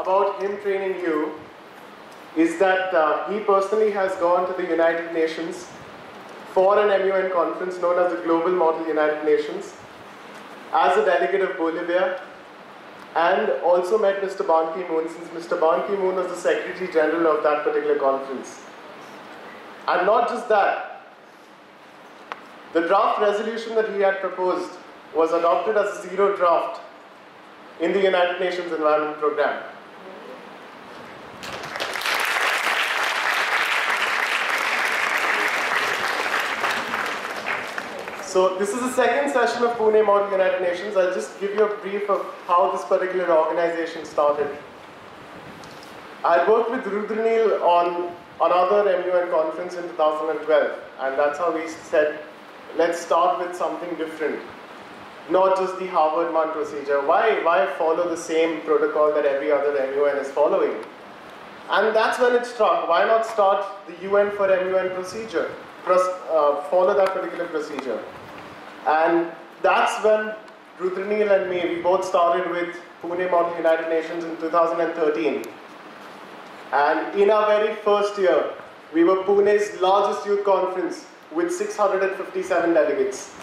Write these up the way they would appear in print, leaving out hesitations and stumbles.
about him training you is that he personally has gone to the United Nations for an MUN conference known as the Global Model United Nations as a delegate of Bolivia, and also met Mr. Ban Ki-moon, since Mr. Ban Ki-moon was the Secretary General of that particular conference. And not just that, the draft resolution that he had proposed was adopted as a zero draft in the United Nations Environment Programme. So this is the second session of Pune Model United Nations. I'll just give you a brief of how this particular organization started. I had worked with Rudranil on another MUN conference in 2012, and that's how we said, let's start with something different. Not just the Harvard-MUN procedure. Why follow the same protocol that every other MUN is following? And that's when it struck. Why not start the UN for MUN procedure? Follow that particular procedure. And that's when Rudranil and me, we both started with Pune Model United Nations in 2013. And in our very first year, we were Pune's largest youth conference with 657 delegates.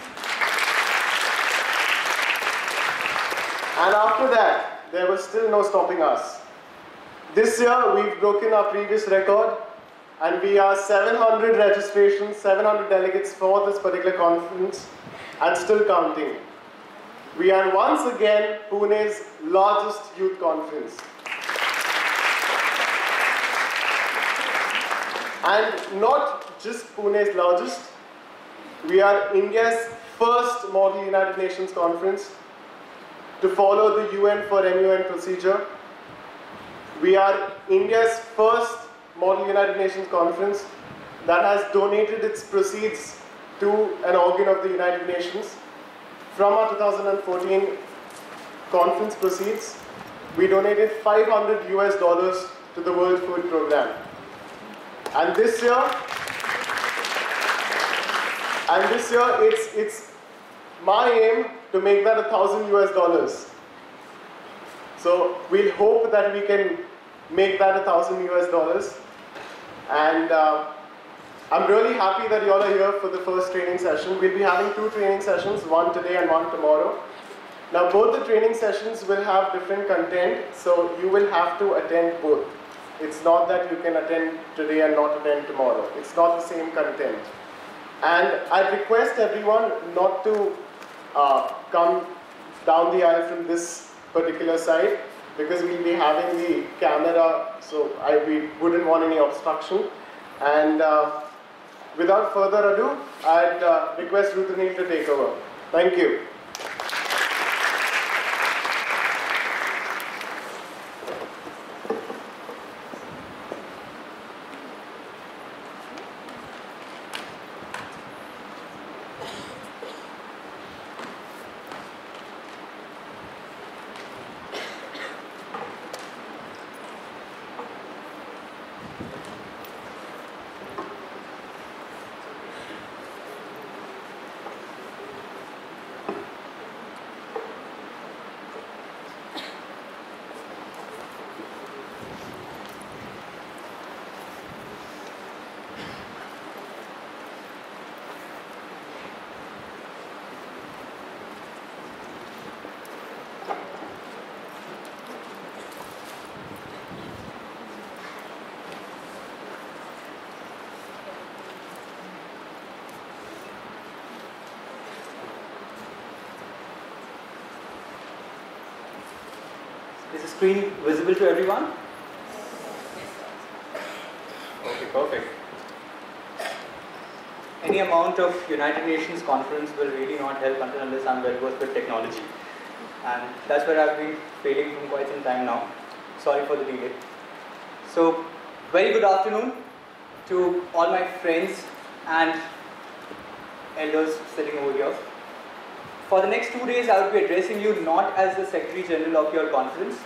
And after that, there was still no stopping us. This year, we've broken our previous record, and we are 700 registrations, 700 delegates for this particular conference, and still counting. We are once again Pune's largest youth conference. And not just Pune's largest, we are India's first Model United Nations conference to follow the UN for MUN procedure. We are India's first Model United Nations conference that has donated its proceeds to an organ of the United Nations. From our 2014 conference proceeds, we donated $500 US to the World Food Programme. And this year, it's my aim to make that $1,000 US. So we'll hope that we can make that $1,000 US. And I'm really happy that you all are here for the first training session. We'll be having 2 training sessions, one today and one tomorrow. Now both the training sessions will have different content, so you will have to attend both. It's not that you can attend today and not attend tomorrow. It's not the same content. And I request everyone not to come down the aisle from this particular side, because we'll be having the camera, so we wouldn't want any obstruction. And without further ado, I'd request Rudranil to take over. Thank you. Is the screen visible to everyone? Okay, perfect. Any amount of United Nations conference will really not help until unless I'm well versed with technology. And that's where I've been failing from quite some time now. Sorry for the delay. So, very good afternoon to all my friends and elders sitting over here. For the next 2 days, I will be addressing you not as the Secretary General of your conference,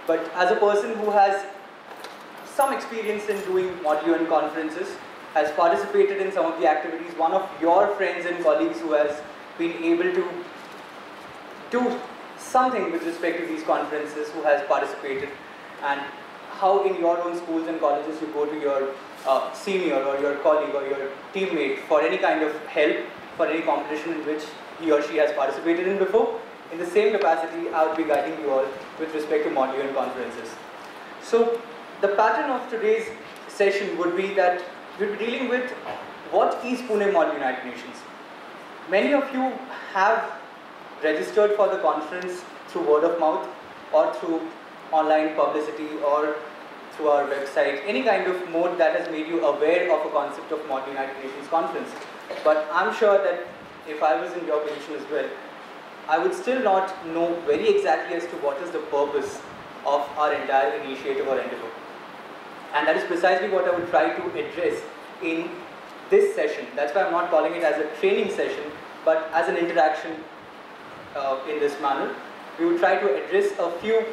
but as a person who has some experience in doing Model UN conferences, has participated in some of the activities, one of your friends and colleagues who has been able to do something with respect to these conferences, who has participated and how in your own schools and colleges you go to your senior or your colleague or your teammate for any kind of help, for any competition in which he or she has participated in before. In the same capacity, I would be guiding you all with respect to module and conferences. So the pattern of today's session would be that we'll be dealing with what is Pune Model United Nations. Many of you have registered for the conference through word of mouth or through online publicity or through our website, any kind of mode that has made you aware of a concept of Model United Nations conference. But I'm sure that if I was in your position as well, I would still not know very exactly as to what is the purpose of our entire initiative or endeavor. And that is precisely what I would try to address in this session. That's why I'm not calling it as a training session, but as an interaction in this manner. We will try to address a few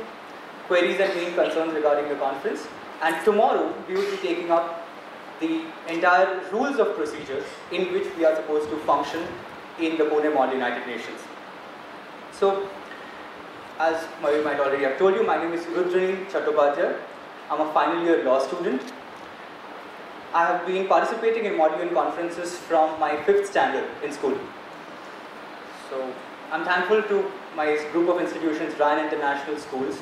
queries and main concerns regarding the conference. And tomorrow, we will be taking up the entire rules of procedures in which we are supposed to function in the Pune Model United Nations. So, as Mayur might already have told you, my name is Rudrani Chattopadhyay. I'm a final year law student. I have been participating in Model UN conferences from my 5th standard in school. So, I'm thankful to my group of institutions, Ryan International Schools,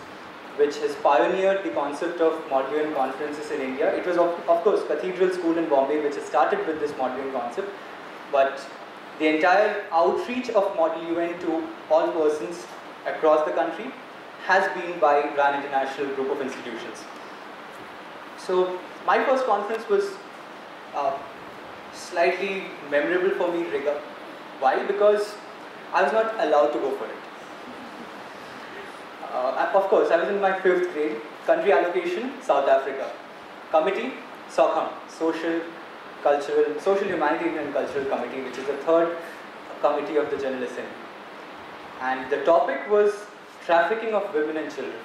which has pioneered the concept of Model UN conferences in India. It was, of course, Cathedral School in Bombay, which has started with this Model UN concept, but the entire outreach of Model UN to all persons across the country has been by Ryan International group of institutions. So my first conference was slightly memorable for me. Why? Because I was not allowed to go for it. Of course, I was in my 5th grade. Country allocation, South Africa. Committee, SOCHUM, Social Humanitarian and Cultural Committee, which is the 3rd committee of the General Assembly. And the topic was trafficking of women and children.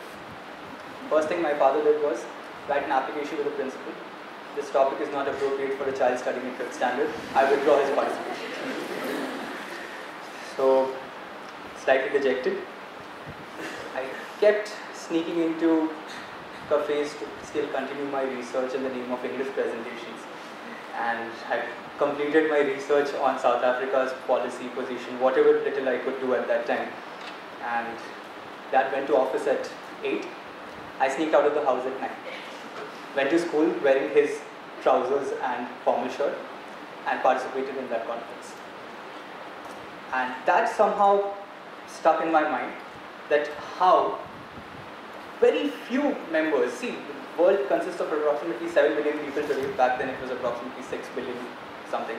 First thing my father did was write an application to the principal. This topic is not appropriate for a child studying in 5th standard. I withdraw his participation. So, slightly dejected, I kept sneaking into cafes to still continue my research in the name of English presentations. And I completed my research on South Africa's policy position, whatever little I could do at that time. And Dad went to office at 8. I sneaked out of the house at 9. Went to school wearing his trousers and formal shirt and participated in that conference. And that somehow stuck in my mind, that how very few members, see, the world consists of approximately 7 billion people today, back then it was approximately 6 billion something,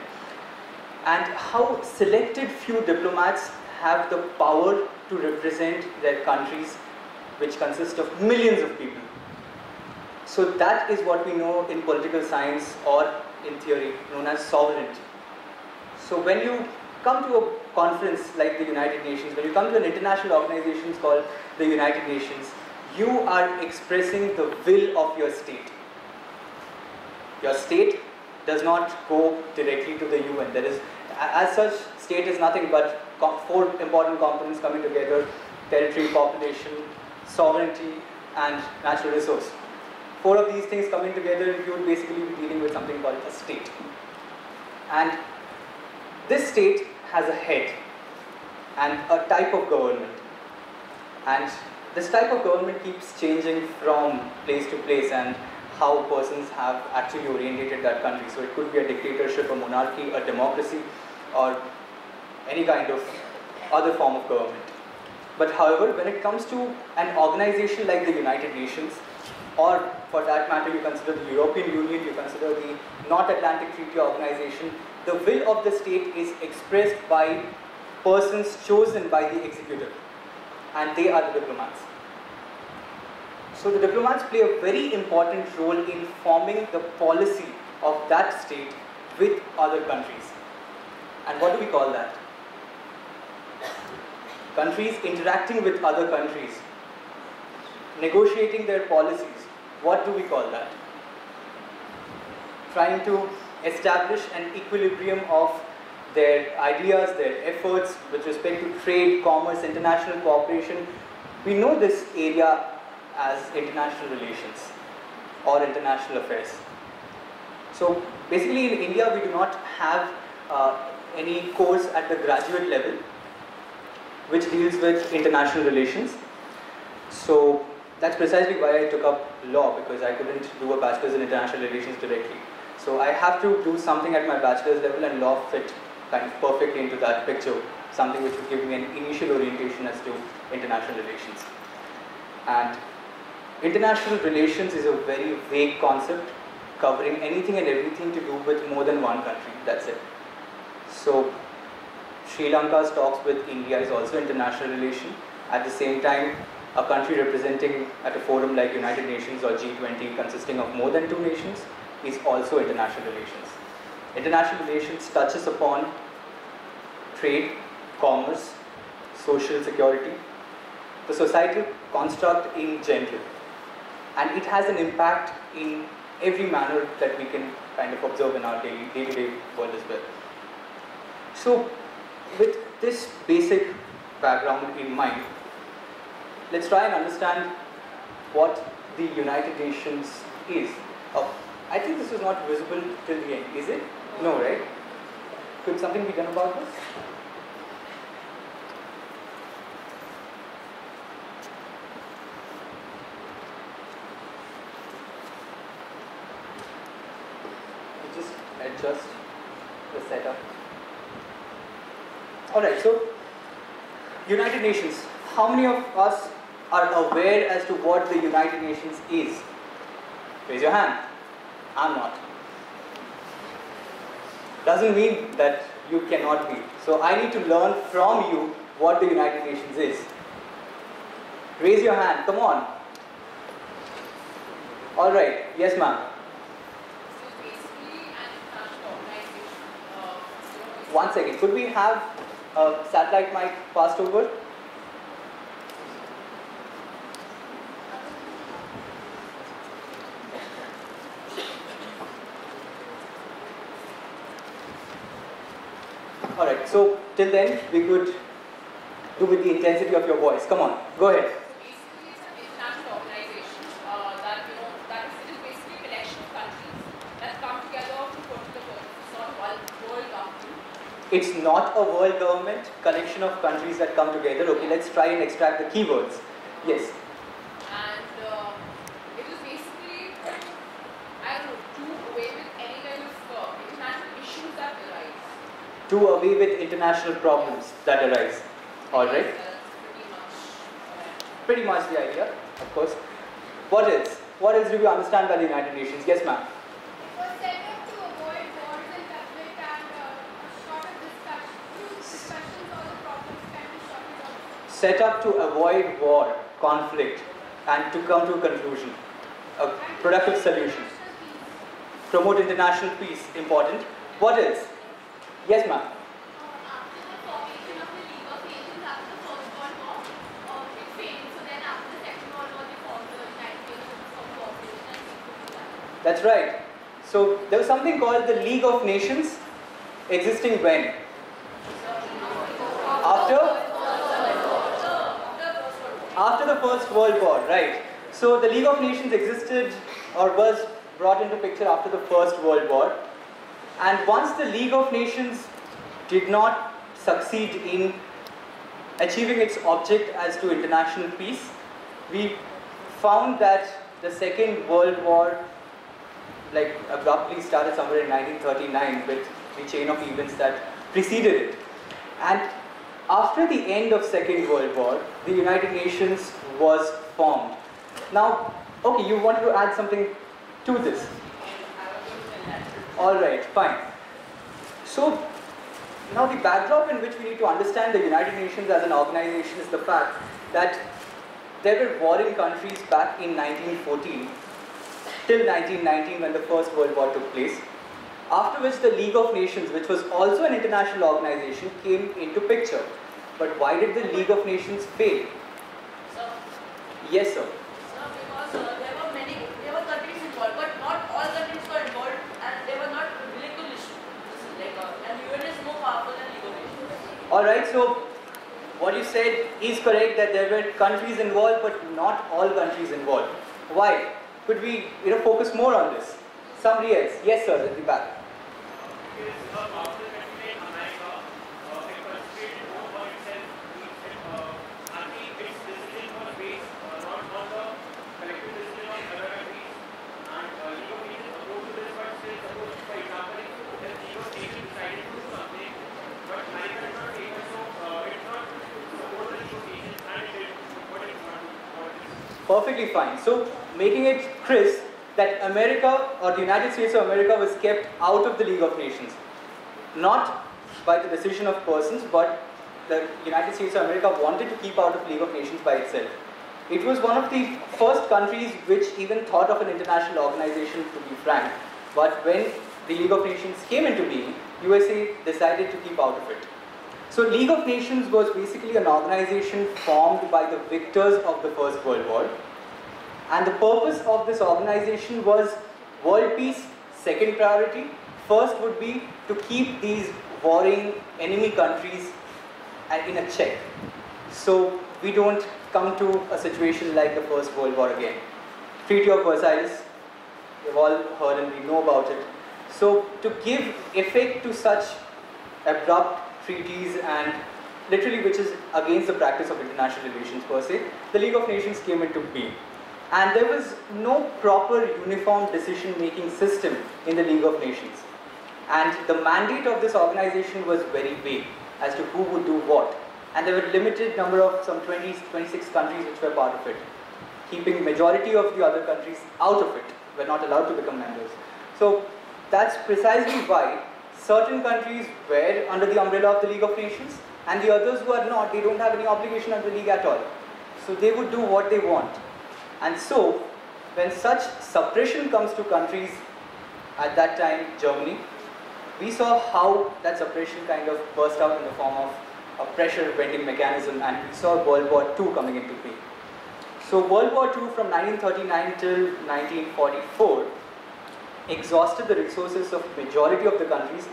and how selected few diplomats have the power to represent their countries, which consist of millions of people. So that is what we know in political science or in theory known as sovereignty. So when you come to a conference like the United Nations, when you come to an international organization called the United Nations, you are expressing the will of your state. Your state does not go directly to the UN. There is, as such, state is nothing but 4 important components coming together: territory, population, sovereignty, and natural resource. 4 of these things coming together, you would basically be dealing with something called a state. And this state has a head and a type of government. And this type of government keeps changing from place to place, and how persons have actually orientated that country. So it could be a dictatorship, a monarchy, a democracy, or any kind of other form of government. But however, when it comes to an organization like the United Nations, or for that matter you consider the European Union, you consider the North Atlantic Treaty Organization, the will of the state is expressed by persons chosen by the executive, and they are the diplomats. So the diplomats play a very important role in forming the policy of that state with other countries. And what do we call that? Countries interacting with other countries, negotiating their policies. What do we call that? Trying to establish an equilibrium of their ideas, their efforts with respect to trade, commerce, international cooperation. We know this area as international relations or international affairs. So basically in India we do not have any course at the graduate level which deals with international relations. So that's precisely why I took up law, because I couldn't do a bachelor's in international relations directly. So I have to do something at my bachelor's level, and law fit kind of perfectly into that picture, something which would give me an initial orientation as to international relations. And international relations is a very vague concept covering anything and everything to do with more than one country, that's it. So Sri Lanka's talks with India is also international relation. At the same time, a country representing at a forum like United Nations or G20 consisting of more than 2 nations is also international relations. International relations touches upon trade, commerce, social security, the societal construct in general, and it has an impact in every manner that we can kind of observe in our day-to-day world as well. So with this basic background in mind, let's try and understand what the United Nations is. Oh, I think this is not visible till the end, is it? No, right? Could something be done about this? Just adjust the setup. Alright, so United Nations. How many of us are aware as to what the United Nations is? Raise your hand. I'm not. Doesn't mean that you cannot be. So I need to learn from you what the United Nations is. Raise your hand, come on. Alright, yes ma'am. One second, could we have a satellite mic passed over? Alright, so till then we could do with the intensity of your voice. Come on, go ahead. Basically, it's an international organization that is basically a collection of countries that come together to put the sort of world government. It's not a world government, collection of countries that come together. Okay, let's try and extract the keywords. Yes. And it is basically, I don't know, do away with any kind of international issues that arise. Do away with international problems that arise. Alright. Pretty much the idea, of course. What else? What else do we understand by the United Nations? Yes, ma'am. It was set up to avoid wars and conflict and shorter discussions on the problems can be shorter. Set up to avoid war, conflict, and to come to a conclusion, a productive solution. Promote international peace, important. What else? Yes, ma'am. After the formation of the League of Nations after the First World War, it failed. So then after the Second World War, they formed the United Nations for cooperation and security. That's right. So there was something called the League of Nations, existing when? After the First World War, right. So the League of Nations existed or was brought into picture after the First World War. And once the League of Nations did not succeed in achieving its object as to international peace, we found that the Second World War abruptly started somewhere in 1939 with the chain of events that preceded it. And after the end of Second World War, the United Nations was formed. Now, okay, you wanted to add something to this. Alright, fine. So, now the backdrop in which we need to understand the United Nations as an organization is the fact that there were warring countries back in 1914 till 1919 when the First World War took place, after which the League of Nations, which was also an international organization, came into picture. But why did the League of Nations fail? Sir, Yes, sir. because there were countries involved, but not all countries were involved, and they were not willing to listen. And UN is more powerful than League of Nations. Alright, so what you said is correct, that there were countries involved, but not all countries involved. Why? Could we focus more on this? Somebody else? Yes, sir, at the back. Perfectly fine. So, making it crisp that America or the United States of America was kept out of the League of Nations. Not by the decision of persons, but the United States of America wanted to keep out of League of Nations by itself. It was one of the first countries which even thought of an international organization, to be frank. But when the League of Nations came into being, USA decided to keep out of it. So League of Nations was basically an organization formed by the victors of the First World War. And the purpose of this organization was world peace, second priority. First would be to keep these warring enemy countries in a check. So we don't come to a situation like the First World War again. Treaty of Versailles, we've all heard and we know about it. So to give effect to such abrupt treaties and literally which is against the practice of international relations per se, the League of Nations came into being. And there was no proper uniform decision-making system in the League of Nations. And the mandate of this organization was very vague as to who would do what. And there were limited number of some 26 countries which were part of it, keeping majority of the other countries out of it, were not allowed to become members. So that's precisely why certain countries were under the umbrella of the League of Nations, and the others who are not, they don't have any obligation under the League at all. So they would do what they want. And so, when such suppression comes to countries, at that time Germany, we saw how that suppression kind of burst out in the form of a pressure venting mechanism, and we saw World War II coming into being. So World War II from 1939 till 1944 exhausted the resources of majority of the countries,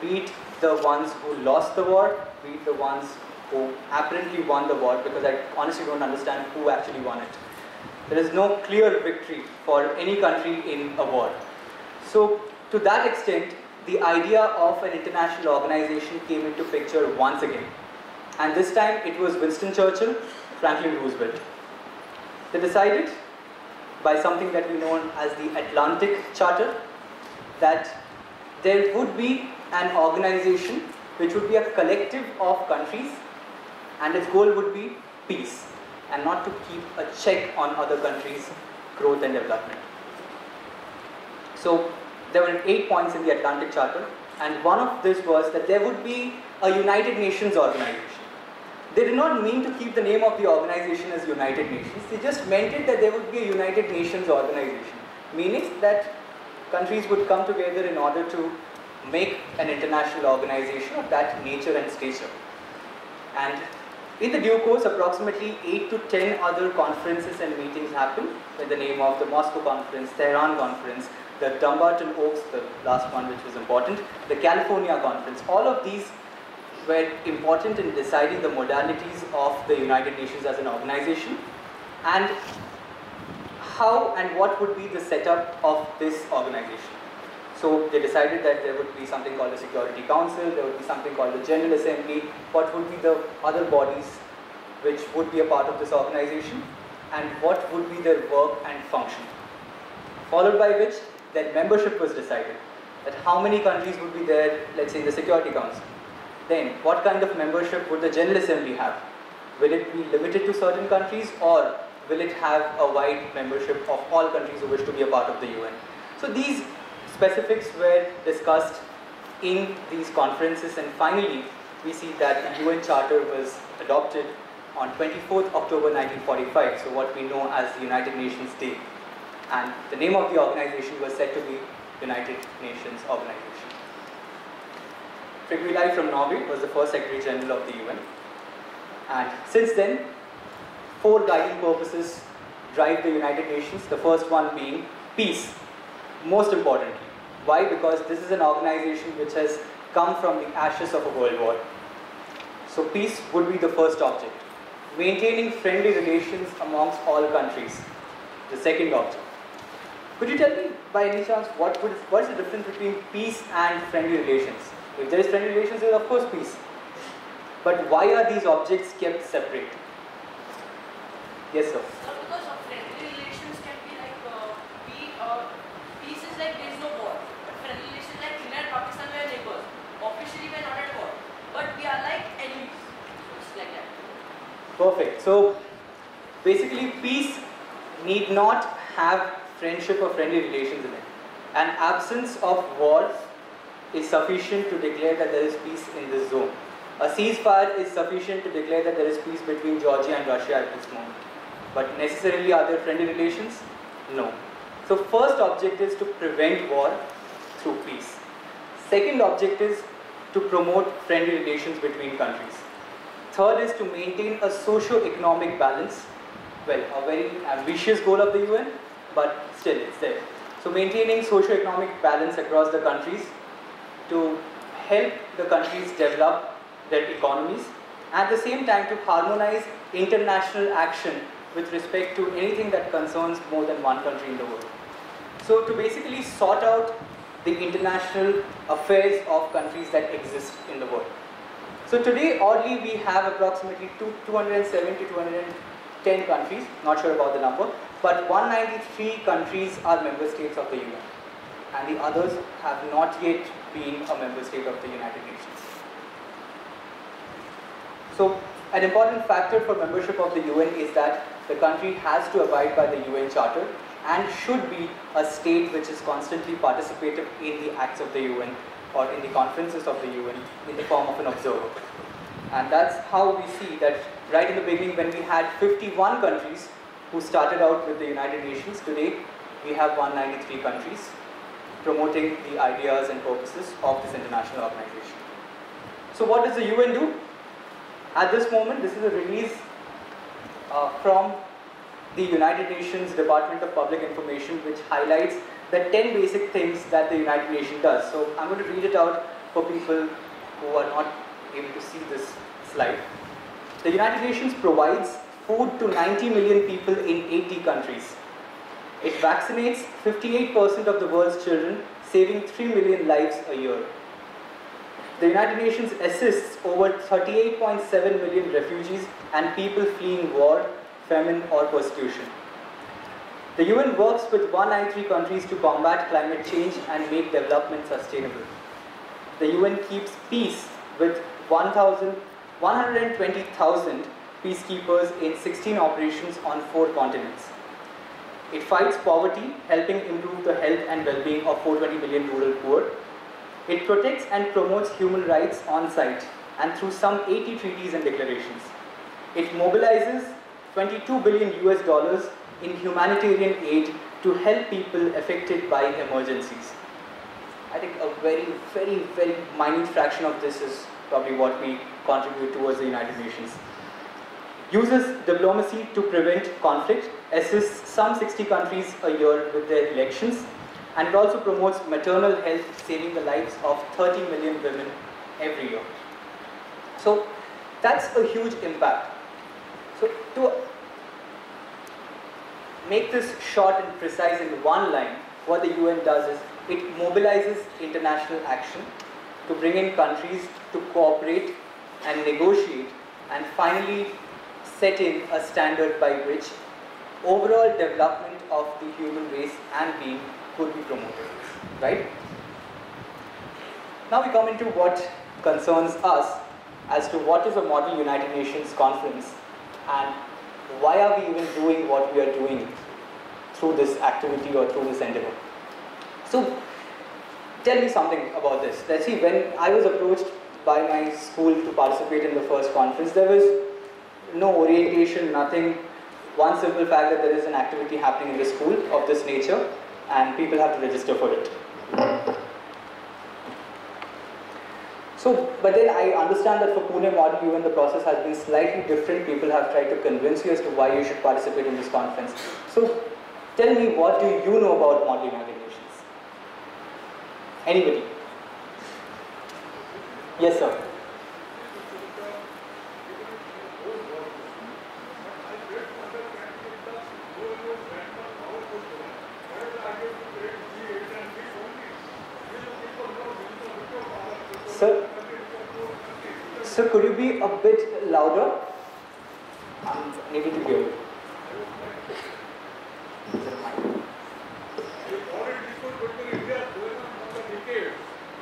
be it the ones who lost the war, be it the ones who apparently won the war, because I honestly don't understand who actually won it. There is no clear victory for any country in a war. So to that extent, the idea of an international organization came into picture once again. And this time it was Winston Churchill, Franklin Roosevelt. They decided, by something that we know as the Atlantic Charter, that there would be an organization which would be a collective of countries, and its goal would be peace, and not to keep a check on other countries' growth and development. So there were 8 points in the Atlantic Charter, and one of this was that there would be a United Nations organization. They did not mean to keep the name of the organization as United Nations, they just meant it that there would be a United Nations organization, meaning that countries would come together in order to make an international organization of that nature and stature. And in the due course, approximately 8 to 10 other conferences and meetings happened in the name of the Moscow Conference, Tehran Conference, the Dumbarton Oaks, the last one which was important, the California Conference. All of these were important in deciding the modalities of the United Nations as an organization, and how and what would be the setup of this organization. So they decided that there would be something called the Security Council, there would be something called the General Assembly, what would be the other bodies which would be a part of this organization, and what would be their work and function. Followed by which, then membership was decided, that how many countries would be there, let's say in the Security Council. Then, what kind of membership would the General Assembly have? Will it be limited to certain countries, or will it have a wide membership of all countries who wish to be a part of the UN? So these specifics were discussed in these conferences, and finally we see that the UN Charter was adopted on 24th October 1945, so what we know as the United Nations Day. And the name of the organization was said to be United Nations Organization. Trygve Lie from Norway was the first Secretary General of the UN. And since then, 4 guiding purposes drive the United Nations, the first one being peace, most importantly. Why? Because this is an organization which has come from the ashes of a world war. So peace would be the first object. Maintaining friendly relations amongst all countries, the second object. Could you tell me by any chance what is the difference between peace and friendly relations? If there is friendly relations, there is of course peace. But why are these objects kept separate? Yes, sir. Because of friendly relations can be like peace is like there is no war. But friendly relations like India and Pakistan we are neighbors. Officially we are not at war, but we are like enemies. So it's like that. Perfect. So basically, peace need not have friendship or friendly relations in it. An absence of war is sufficient to declare that there is peace in this zone. A ceasefire is sufficient to declare that there is peace between Georgia and Russia at this moment. But necessarily are there friendly relations? No. So first object is to prevent war through peace. Second object is to promote friendly relations between countries. Third is to maintain a socio-economic balance. Well, a very ambitious goal of the UN, but still it's there. So maintaining socio-economic balance across the countries to help the countries develop their economies, at the same time to harmonize international action with respect to anything that concerns more than one country in the world. So to basically sort out the international affairs of countries that exist in the world. So today, oddly, we have approximately 207 to 210 countries, not sure about the number, but 193 countries are member states of the UN, and the others have not yet been a member state of the United Nations. So an important factor for membership of the UN is that the country has to abide by the UN Charter and should be a state which is constantly participative in the acts of the UN or in the conferences of the UN in the form of an observer. And that's how we see that right in the beginning, when we had 51 countries who started out with the United Nations, today we have 193 countries promoting the ideas and purposes of this international organization. So what does the UN do? At this moment, this is a release from the United Nations Department of Public Information, which highlights the 10 basic things that the United Nations does. So I'm going to read it out for people who are not able to see this slide. The United Nations provides food to 90 million people in 80 countries. It vaccinates 58% of the world's children, saving 3 million lives a year. The United Nations assists over 38.7 million refugees and people fleeing war, famine or persecution. The UN works with 193 countries to combat climate change and make development sustainable. The UN keeps peace with 120,000 peacekeepers in 16 operations on 4 continents. It fights poverty, helping improve the health and well-being of 420 million rural poor. It protects and promotes human rights on site and through some 80 treaties and declarations. It mobilizes $22 billion in humanitarian aid to help people affected by emergencies. I think a very, very, very minute fraction of this is probably what we contribute towards the United Nations. Uses diplomacy to prevent conflict, assists some 60 countries a year with their elections, and it also promotes maternal health, saving the lives of 30 million women every year. So that's a huge impact. So to make this short and precise in one line, what the UN does is it mobilizes international action to bring in countries to cooperate and negotiate and finally set in a standard by which overall development of the human race and being could be promoted, right? Now we come into what concerns us as to what is a model United Nations conference and why are we even doing what we are doing through this activity or through this endeavor. So tell me something about this. Let's see, when I was approached by my school to participate in the first conference, there was no orientation, nothing. One simple fact that there is an activity happening in the school of this nature and people have to register for it. So, but then I understand that for Pune Model UN the process has been slightly different. People have tried to convince you as to why you should participate in this conference. So tell me, what do you know about Model United Nations? Anybody? Yes, sir. Sir, sir, could you be a bit louder? I'm unable to hear you.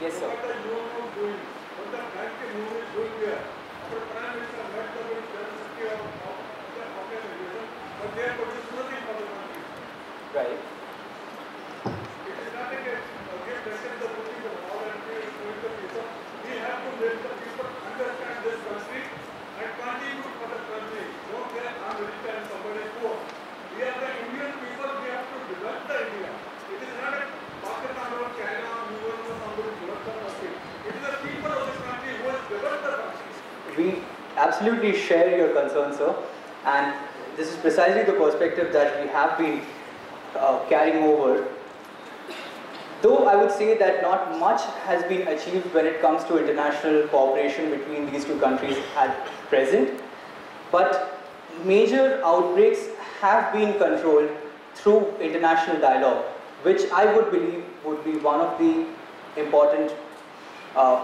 Yes, sir. Right. We absolutely share your concern, sir, and this is precisely the perspective that we have been carrying over. Though I would say that not much has been achieved when it comes to international cooperation between these two countries at present, but major outbreaks have been controlled through international dialogue, which I would believe would be one of the important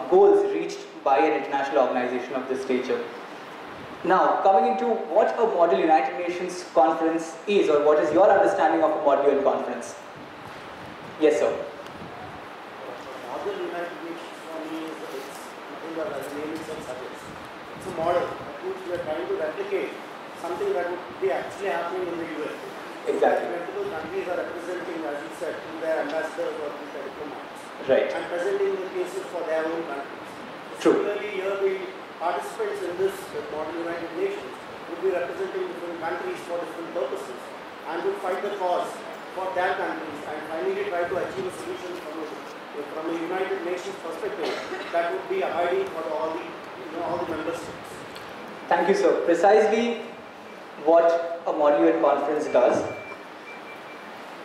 goals reached by an international organization of this nature. Now, coming into what a Model United Nations Conference is, or what is your understanding of a Model UN Conference? Yes, sir. Model United Nations for me is nothing but, as the name itself suggests, it's a model which we are trying to replicate something that would be actually happening in the UN. Exactly. Multiple countries are representing, as you said, through their ambassadors or through their diplomats. Right. And presenting the cases for their own countries. True. Similarly, here the participants in this Model United Nations would be representing different countries for different purposes and would fight the cause for their countries and finally try to achieve a solution from a United Nations perspective that would be abiding for all the member states. Thank you, sir. Precisely what a Model UN Conference does,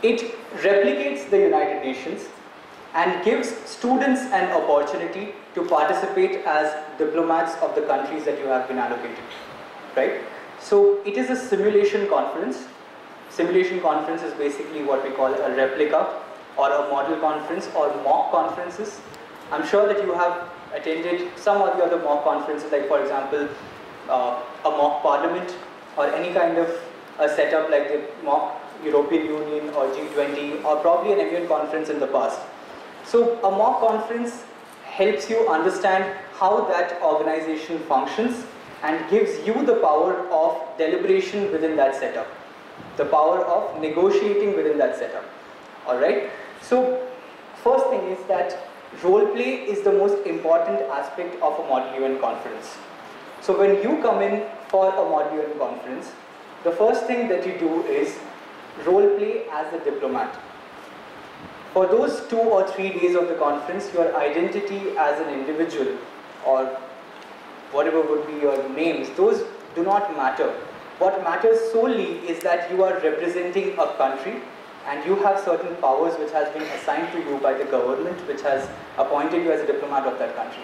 it replicates the United Nations and gives students an opportunity to participate as diplomats of the countries that you have been allocated, right? So it is a simulation conference. Simulation conference is basically what we call a replica or a model conference or mock conferences. I'm sure that you have attended some of the other mock conferences, like for example, a mock parliament or any kind of a setup like the mock European Union or G20 or probably an MUN conference in the past. So a mock conference helps you understand how that organization functions and gives you the power of deliberation within that setup, the power of negotiating within that setup. Alright? So first thing is that role play is the most important aspect of a Model UN conference. So when you come in for a Model UN conference, the first thing that you do is role play as a diplomat. For those 2 or 3 days of the conference, your identity as an individual or whatever would be your names, those do not matter. What matters solely is that you are representing a country and you have certain powers which has been assigned to you by the government, which has appointed you as a diplomat of that country.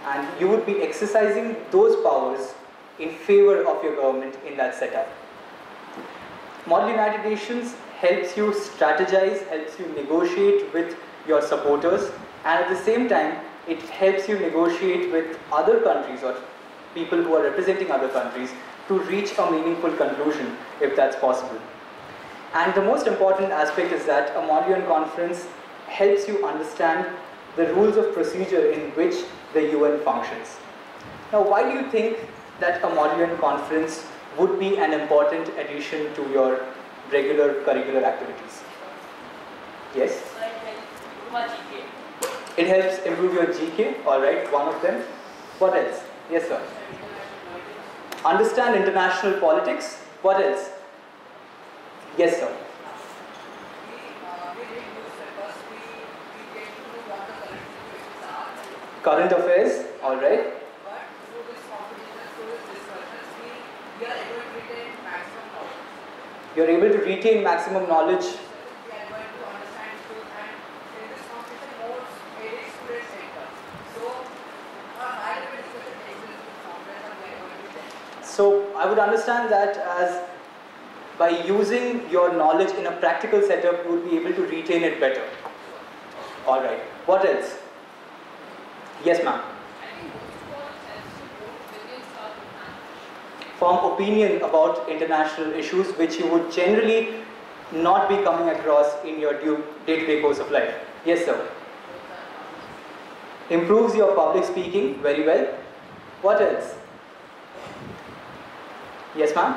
And you would be exercising those powers in favor of your government in that setup. Model United Nations helps you strategize, helps you negotiate with your supporters, and at the same time, it helps you negotiate with other countries or people who are representing other countries to reach a meaningful conclusion if that's possible. And the most important aspect is that a Model UN conference helps you understand the rules of procedure in which the UN functions. Now, why do you think that a Model UN conference would be an important addition to your regular curricular activities? Yes? It helps improve your GK, alright, one of them. What else? Yes, sir. Understand international politics. What else? Yes, sir. Current affairs, alright. You're able to retain maximum knowledge. So I would understand that as by using your knowledge in a practical setup, you would be able to retain it better. Alright, what else? Yes, ma'am. I think most of all it helps to vote billions of manage. Form opinion about international issues which you would generally not be coming across in your day-to-day course of life. Yes, sir. Improves your public speaking very well. What else? Yes, ma'am.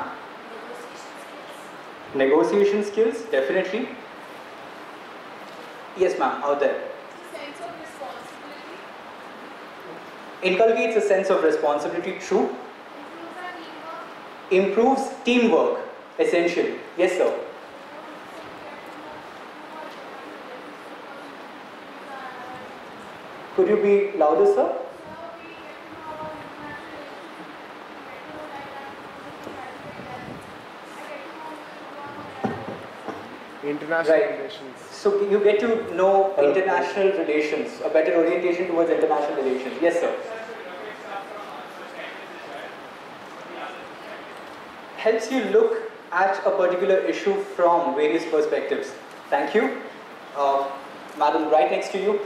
Negotiation skills, definitely. Yes, ma'am, out there. Sense of responsibility. Inculcates a sense of responsibility, true. Improves teamwork, essentially. Yes, sir. Could you be louder, sir? International Right. relations. So you get to know international relations, a better orientation towards international relations. Yes, sir. Helps you look at a particular issue from various perspectives. Thank you. Madam, right next to you.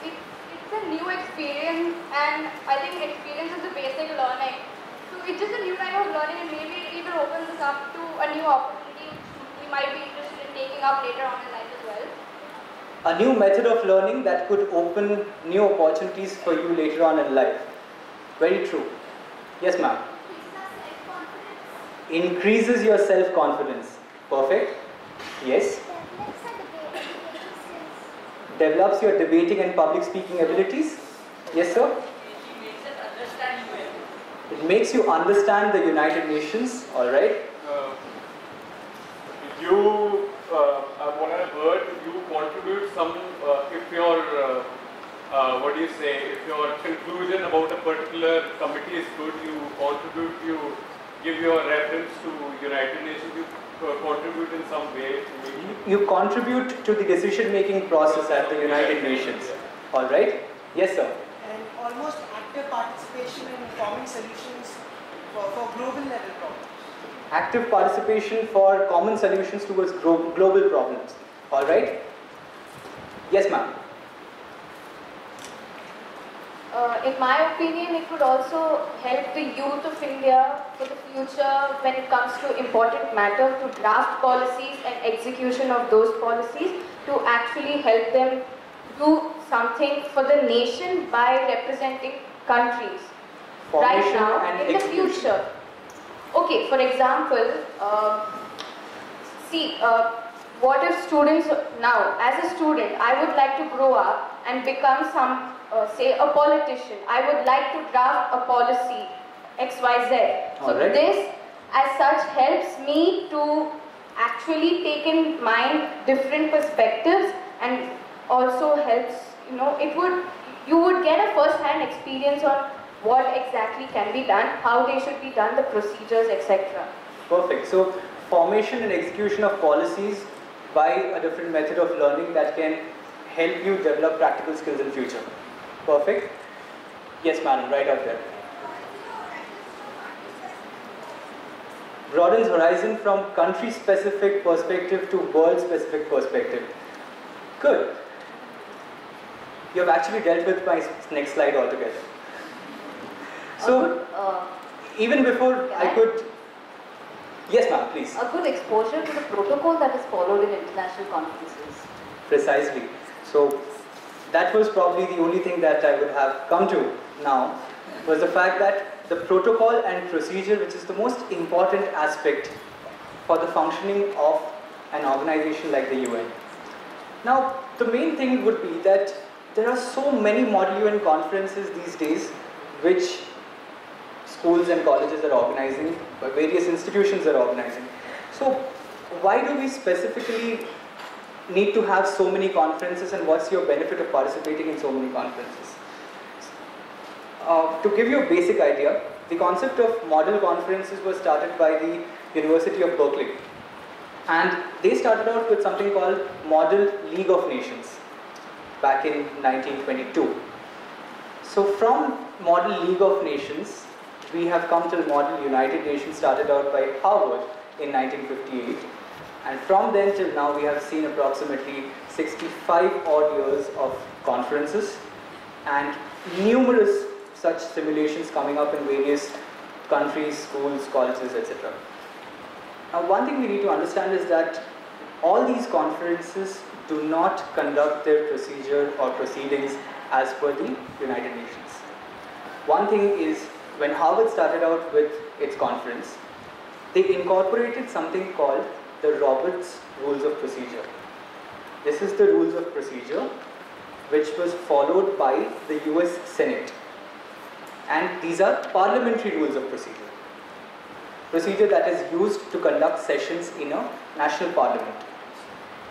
It's a new experience, and I think experience is the basic learning. So it's just a new type of learning, and maybe it even opens us up to a new opportunity we might be interested in taking up later on in life as well. A new method of learning that could open new opportunities for you later on in life. Very true. Yes, ma'am. Increases your self-confidence. Perfect. Yes. Develops your debating and public speaking abilities. Yes, sir. It makes you understand the United Nations. All right. What I've heard, you contribute some, if your, what do you say, if your conclusion about a particular committee is good, you contribute, you give your reference to United Nations, you contribute in some way. You contribute to the decision-making process at the United Nations. All right. Yes, sir. And almost active participation in common solutions for global level problems. Active participation for common solutions towards global problems. All right? Yes, ma'am. In my opinion, it would also help the youth of India for the future when it comes to important matter to draft policies and execution of those policies to actually help them do something for the nation by representing countries. Right Formation now, and in the execution. future. Okay, for example, what if students now, as a student, I would like to grow up and become say a politician. I would like to draft a policy, XYZ. So Alright. this as such helps me to actually take in mind different perspectives, and also helps, you would get a first-hand experience on what exactly can be done, how they should be done, the procedures, etc. Perfect. So, formation and execution of policies by a different method of learning that can help you develop practical skills in future. Perfect. Yes, madam, right up there. Broadens horizon from country-specific perspective to world-specific perspective. Good. You have actually dealt with my next slide altogether. So, even before I could... Yes, ma'am, please. A good exposure to the protocol that is followed in international conferences. Precisely. So, that was probably the only thing that I would have come to now, was the fact that the protocol and procedure, which is the most important aspect for the functioning of an organization like the UN. Now, the main thing would be that there are so many Model UN conferences these days, which schools and colleges are organizing, various institutions are organizing. So, why do we specifically need to have so many conferences, and what's your benefit of participating in so many conferences? To give you a basic idea, the concept of model conferences was started by the University of Berkeley. And they started out with something called Model League of Nations back in 1922. So from Model League of Nations, we have come to the Model United Nations, started out by Harvard in 1958. And from then till now, we have seen approximately 65 odd years of conferences. and numerous such simulations coming up in various countries, schools, colleges, etc. Now, one thing we need to understand is that all these conferences do not conduct their procedure or proceedings as per the United Nations. One thing is, when Harvard started out with its conference, they incorporated something called the Roberts Rules of Procedure. This is the rules of procedure which was followed by the US Senate. And these are parliamentary rules of procedure. Procedure that is used to conduct sessions in a national parliament.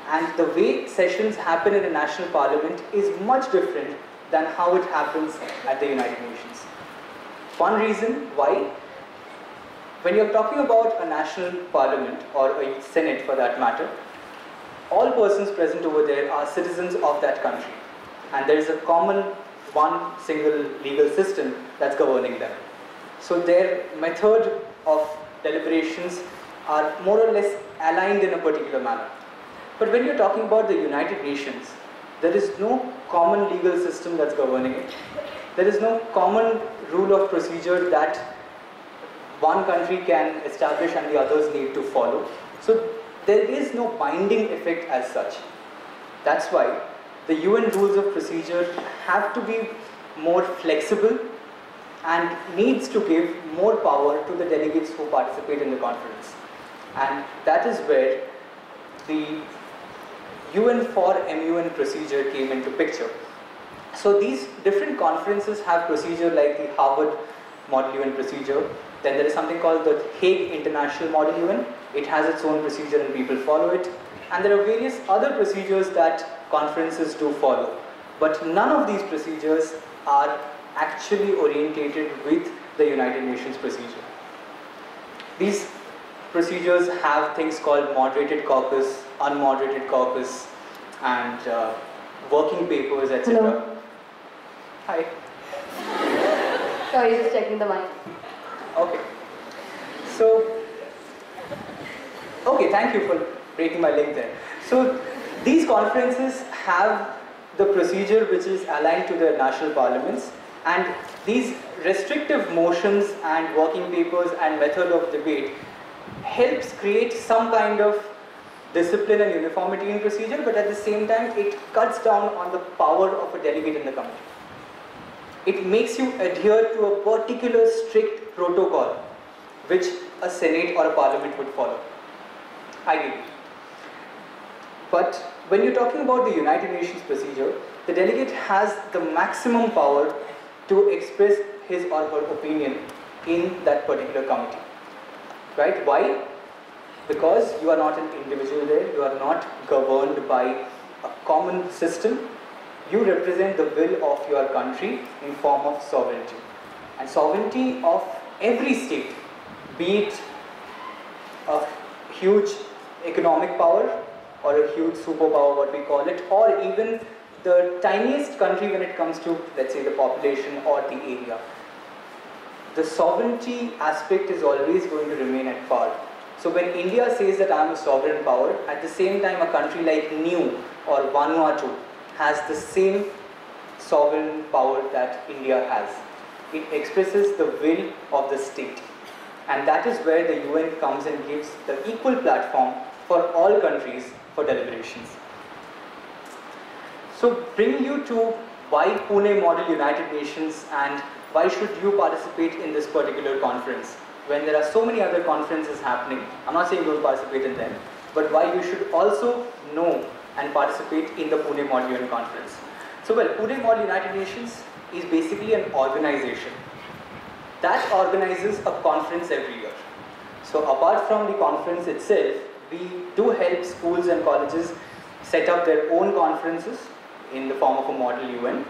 And the way sessions happen in a national parliament is much different than how it happens at the United Nations. One reason why, when you're talking about a national parliament or a senate for that matter, all persons present over there are citizens of that country. And there is a common, one single legal system that's governing them. So their method of deliberations are more or less aligned in a particular manner. But when you're talking about the United Nations, there is no common legal system that's governing it. There is no common rule of procedure that one country can establish and the others need to follow. So there is no binding effect as such. That's why the UN rules of procedure have to be more flexible and needs to give more power to the delegates who participate in the conference. And that is where the UN for MUN procedure came into picture. So these different conferences have procedure like the Harvard Model UN procedure. Then there is something called the Hague International Model UN. It has its own procedure and people follow it. And there are various other procedures that conferences do follow. But none of these procedures are actually orientated with the United Nations procedure. These procedures have things called moderated caucus, unmoderated caucus, and working papers, etc. Hello. Hi. Sorry, just checking the mic. Okay. So, okay, thank you for breaking my link there. So, these conferences have the procedure which is aligned to their national parliaments, and these restrictive motions and working papers and method of debate helps create some kind of discipline and uniformity in procedure, but at the same time it cuts down on the power of a delegate in the committee. It makes you adhere to a particular strict protocol which a senate or a parliament would follow, ideally. But when you're talking about the United Nations procedure, the delegate has the maximum power to express his or her opinion in that particular committee. Right? Why? Because you are not an individual there, you are not governed by a common system. You represent the will of your country in form of sovereignty. And sovereignty of every state, be it a huge economic power or a huge superpower, what we call it, or even the tiniest country when it comes to, let's say, the population or the area. The sovereignty aspect is always going to remain at par. So when India says that I am a sovereign power, at the same time a country like Niue or Vanuatu has the same sovereign power that India has. It expresses the will of the state. And that is where the UN comes and gives the equal platform for all countries for deliberations. So bringing you to why Pune Model United Nations and why should you participate in this particular conference when there are so many other conferences happening. I'm not saying don't participate in them, but why you should also know and participate in the Pune Model UN conference. So well, Pune Model United Nations is basically an organization that organizes a conference every year. So apart from the conference itself, we do help schools and colleges set up their own conferences in the form of a Model UN,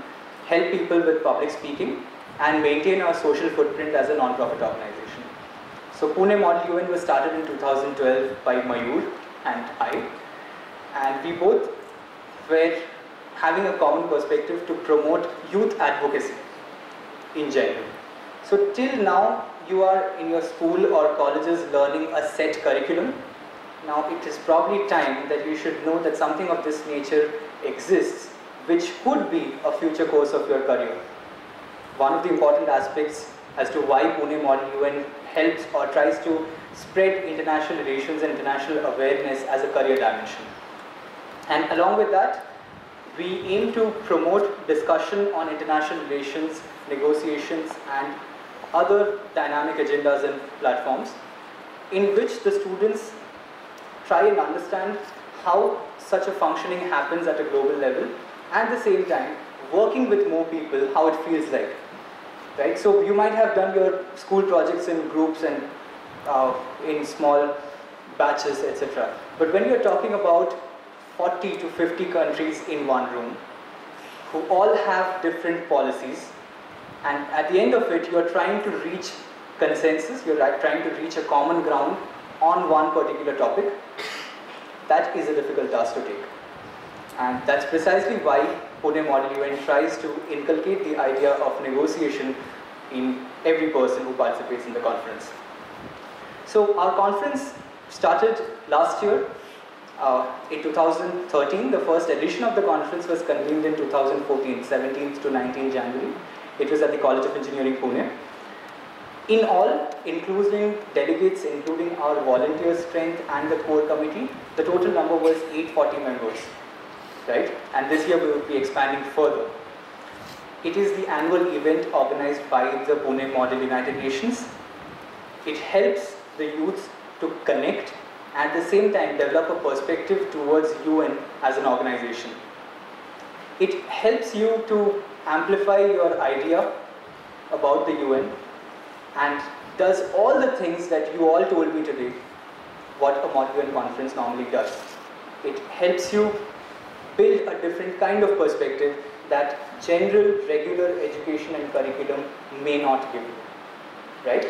help people with public speaking, and maintain our social footprint as a non-profit organization. So Pune Model UN was started in 2012 by Mayur and I, and we both were having a common perspective to promote youth advocacy in general. So till now, you are in your school or colleges learning a set curriculum. Now it is probably time that you should know that something of this nature exists which could be a future course of your career. One of the important aspects as to why Pune Model UN helps or tries to spread international relations and international awareness as a career dimension. And along with that, we aim to promote discussion on international relations, negotiations, and other dynamic agendas and platforms in which the students try and understand how such a functioning happens at a global level, and at the same time working with more people, how it feels like. Right? So you might have done your school projects in groups and in small batches, etc. But when you're talking about 40 to 50 countries in one room who all have different policies, and at the end of it you're trying to reach consensus, you're trying to reach a common ground on one particular topic, that is a difficult task to take. And that's precisely why Pune Model UN tries to inculcate the idea of negotiation in every person who participates in the conference. So our conference started last year. In 2013, the first edition of the conference was convened in 2014, 17th to 19th January. It was at the College of Engineering, Pune. In all, including delegates, including our volunteer strength and the core committee, the total number was 840 members. Right? And this year we will be expanding further. It is the annual event organized by the Pune Model United Nations. It helps the youth to connect, at the same time develop a perspective towards UN as an organization. It helps you to amplify your idea about the UN and does all the things that you all told me today, what a Model UN conference normally does. It helps you build a different kind of perspective that general, regular education and curriculum may not give you, right?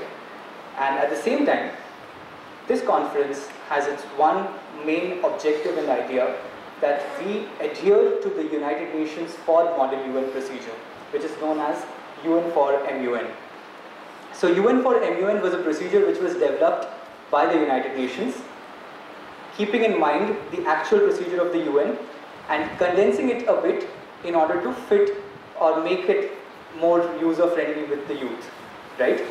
And at the same time, this conference has its one main objective and idea that we adhere to the United Nations for Model UN procedure, which is known as UN for MUN. So UN for MUN was a procedure which was developed by the United Nations, keeping in mind the actual procedure of the UN and condensing it a bit in order to fit or make it more user-friendly with the youth, right?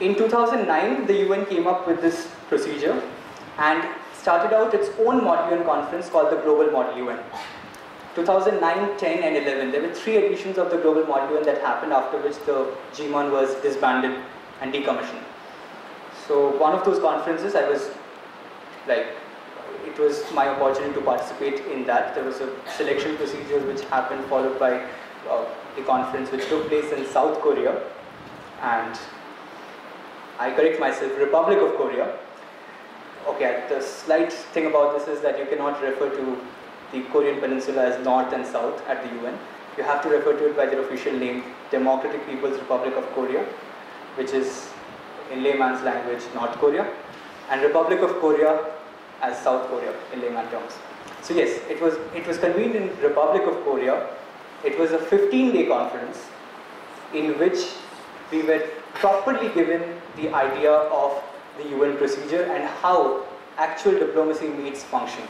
In 2009, the UN came up with this procedure and started out its own Model UN conference called the Global Model UN. 2009, 10 and 11, there were 3 editions of the Global Model UN that happened, after which the GMON was disbanded and decommissioned. So one of those conferences, it was my opportunity to participate in that. There was a selection procedure which happened, followed by the conference which took place in South Korea, and I correct myself, Republic of Korea. Okay, the slight thing about this is that you cannot refer to the Korean Peninsula as North and South at the UN. You have to refer to it by their official name, Democratic People's Republic of Korea, which is in layman's language North Korea, and Republic of Korea as South Korea in layman terms. So yes, it was convened in Republic of Korea. It was a 15-day conference in which we were properly given the idea of the UN procedure and how actual diplomacy meets function.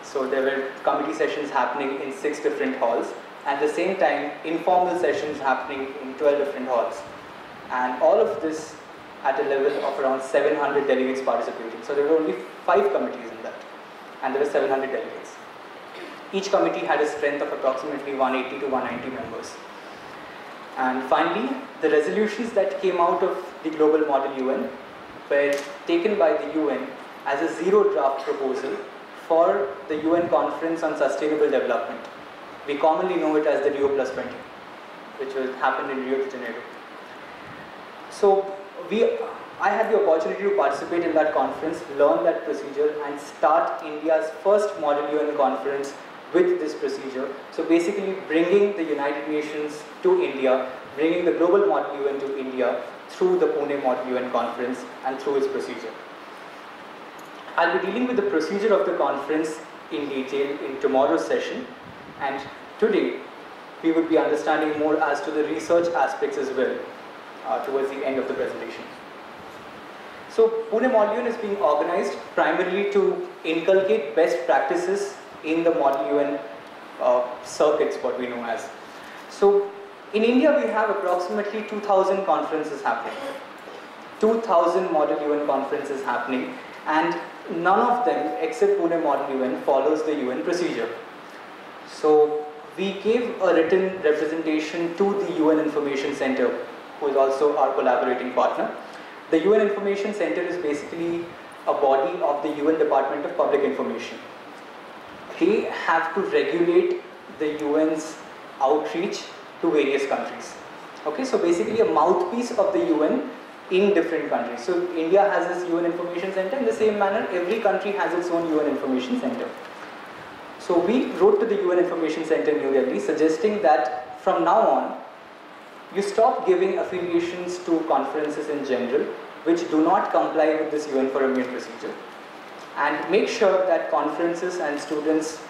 So there were committee sessions happening in 6 different halls, at the same time informal sessions happening in 12 different halls, and all of this at a level of around 700 delegates participating. So there were only 5 committees in that, and there were 700 delegates. Each committee had a strength of approximately 180 to 190 members. And finally, the resolutions that came out of the Global Model UN were taken by the UN as a zero draft proposal for the UN Conference on Sustainable Development. We commonly know it as the Rio Plus 20, which happened in Rio de Janeiro. So I had the opportunity to participate in that conference, learn that procedure, and start India's first Model UN conference with this procedure. So basically bringing the United Nations to India, bringing the Global Model UN to India through the Pune Model UN conference and through its procedure. I'll be dealing with the procedure of the conference in detail in tomorrow's session, and today we would be understanding more as to the research aspects as well towards the end of the presentation. So Pune Model UN is being organized primarily to inculcate best practices in the Model UN circuits, what we know as. So in India, we have approximately 2,000 conferences happening. 2,000 Model UN conferences happening, and none of them, except Pune Model UN, follows the UN procedure. So we gave a written representation to the UN Information Center, who is also our collaborating partner. The UN Information Center is basically a body of the UN Department of Public Information. They have to regulate the UN's outreach to various countries. Okay, so basically a mouthpiece of the UN in different countries. So India has this UN Information Center. In the same manner, every country has its own UN Information Center. So we wrote to the UN Information Center New Delhi suggesting that from now on, you stop giving affiliations to conferences in general which do not comply with this UN for Immune procedure, and make sure that conferences and students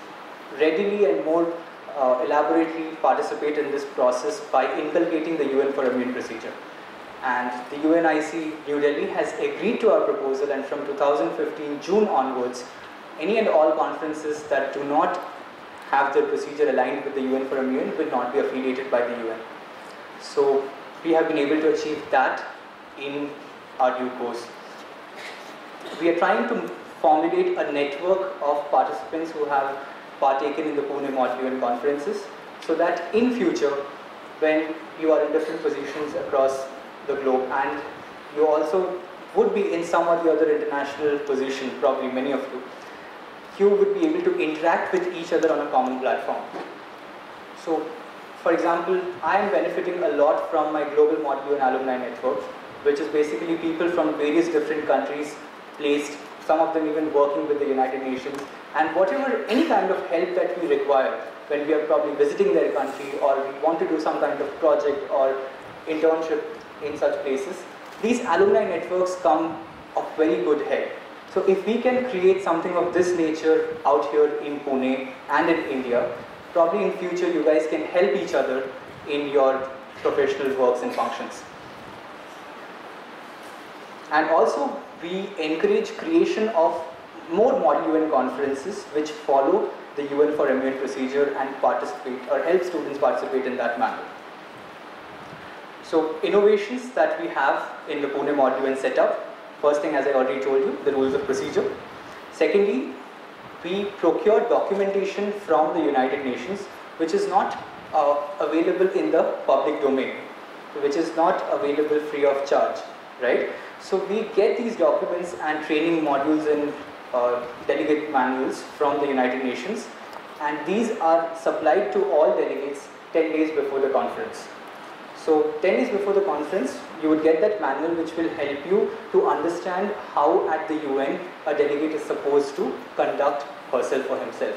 readily and more elaborately participate in this process by inculcating the UN for Immune procedure. And the UNIC New Delhi has agreed to our proposal, and from 2015 June onwards, any and all conferences that do not have their procedure aligned with the UN for Immune will not be affiliated by the UN. So we have been able to achieve that in our due course. We are trying to formulate a network of participants who have partaken in the Pune Model UN conferences, so that in future, when you are in different positions across the globe, and you also would be in some or the other international position, probably many of you, you would be able to interact with each other on a common platform. So, for example, I am benefiting a lot from my Global Model UN alumni network, which is basically people from various different countries placed, some of them even working with the United Nations, and whatever, any kind of help that we require when we are probably visiting their country, or we want to do some kind of project or internship in such places, these alumni networks come of very good help. So if we can create something of this nature out here in Pune and in India, probably in future you guys can help each other in your professional works and functions. And also we encourage creation of more Model UN conferences which follow the UN for Immune procedure and participate, or help students participate in that manner. So innovations that we have in the Pune Model UN setup: first thing, as I already told you, the rules of procedure. Secondly, we procure documentation from the United Nations which is not available in the public domain, which is not available free of charge, right? So we get these documents and training modules and delegate manuals from the United Nations, and these are supplied to all delegates 10 days before the conference. So 10 days before the conference, you would get that manual which will help you to understand how at the UN a delegate is supposed to conduct herself or himself.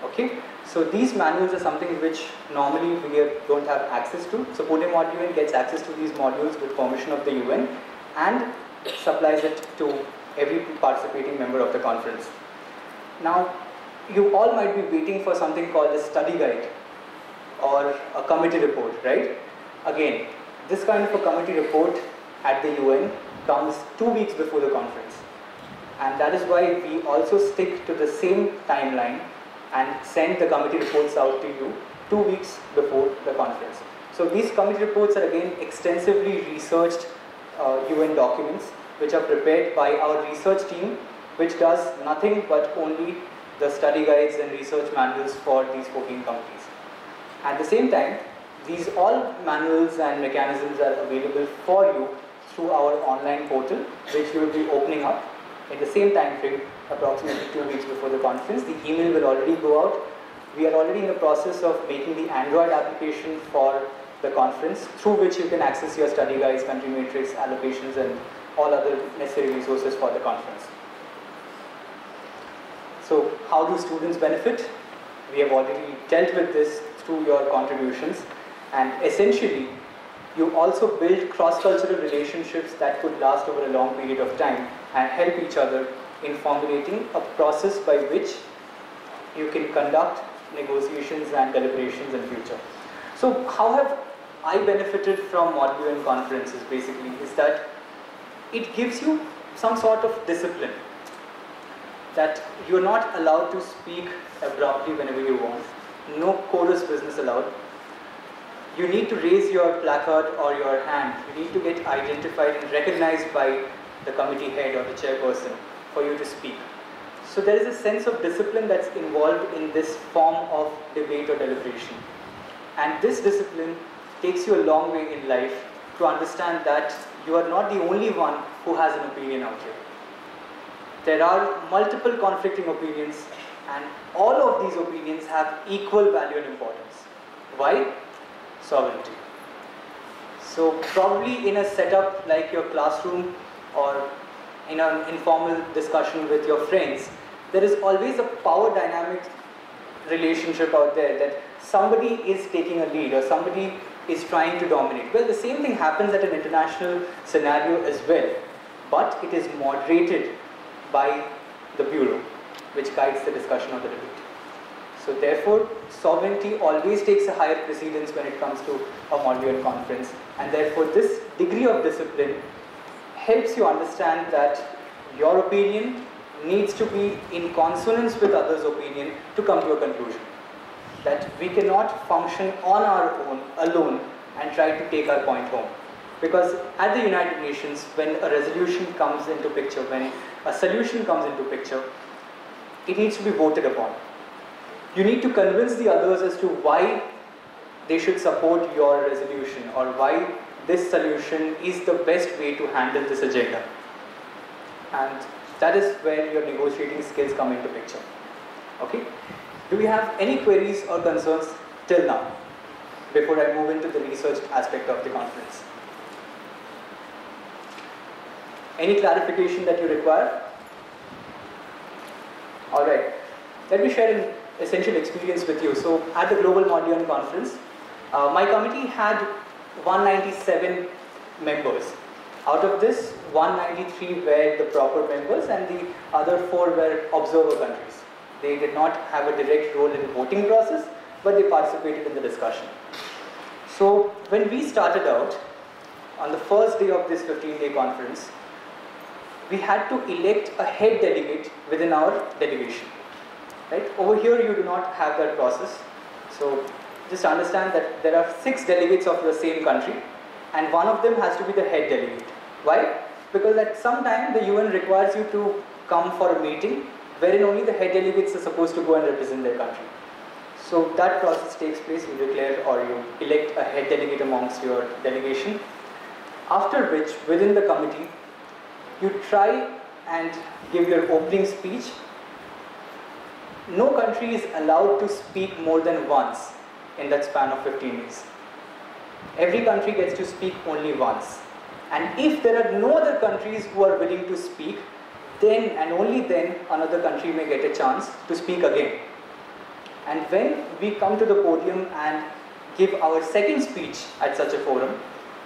Okay? So these manuals are something which normally we don't have access to. So Pune Model UN gets access to these modules with permission of the UN and supplies it to every participating member of the conference. Now, you all might be waiting for something called a study guide or a committee report, right? Again, this kind of a committee report at the UN comes 2 weeks before the conference. And that is why we also stick to the same timeline and send the committee reports out to you 2 weeks before the conference. So these committee reports are again extensively researched UN documents which are prepared by our research team, which does nothing but only the study guides and research manuals for these 14 committees. At the same time, these all manuals and mechanisms are available for you through our online portal, which we will be opening up in the same time frame, approximately 2 weeks before the conference. The email will already go out. We are already in the process of making the Android application for the conference, through which you can access your study guides, country matrix, allocations, and all other necessary resources for the conference. So how do students benefit? We have already dealt with this through your contributions, and essentially you also build cross-cultural relationships that could last over a long period of time and help each other in formulating a process by which you can conduct negotiations and deliberations in future. So how have I benefited from Model UN conferences basically is that it gives you some sort of discipline, that you're not allowed to speak abruptly whenever you want. no chorus business allowed. You need to raise your placard or your hand. You need to get identified and recognized by the committee head or the chairperson for you to speak. So there is a sense of discipline that's involved in this form of debate or deliberation. And this discipline takes you a long way in life to understand that you are not the only one who has an opinion out here. There are multiple conflicting opinions, and all of these opinions have equal value and importance. Why? Sovereignty. So probably in a setup like your classroom or in an informal discussion with your friends, there is always a power dynamic relationship out there that somebody is taking a lead or somebody is trying to dominate. Well, the same thing happens at an international scenario as well, but it is moderated by the bureau, which guides the discussion of the debate. So therefore, sovereignty always takes a higher precedence when it comes to a Model UN conference, and therefore this degree of discipline helps you understand that your opinion needs to be in consonance with others' opinion to come to a conclusion. That we cannot function on our own, alone, and try to take our point home. Because at the United Nations, when a resolution comes into picture, when a solution comes into picture, it needs to be voted upon. You need to convince the others as to why they should support your resolution or why this solution is the best way to handle this agenda. And that is where your negotiating skills come into picture. Okay? Do we have any queries or concerns till now, before I move into the research aspect of the conference? Any clarification that you require? Alright, let me share an essential experience with you. So at the Global Model UN conference, my committee had 197 members. Out of this, 193 were the proper members and the other 4 were observer countries. They did not have a direct role in the voting process, but they participated in the discussion. So when we started out, on the first day of this 15-day conference, we had to elect a head delegate within our delegation. Right? Over here you do not have that process. So just understand that there are 6 delegates of your same country and one of them has to be the head delegate. Why? Because at some time the UN requires you to come for a meeting wherein only the head delegates are supposed to go and represent their country. So that process takes place, you declare or you elect a head delegate amongst your delegation, after which within the committee you try and give your opening speech. No country is allowed to speak more than once in that span of 15 days. Every country gets to speak only once. And if there are no other countries who are willing to speak, then and only then another country may get a chance to speak again. And when we come to the podium and give our second speech at such a forum,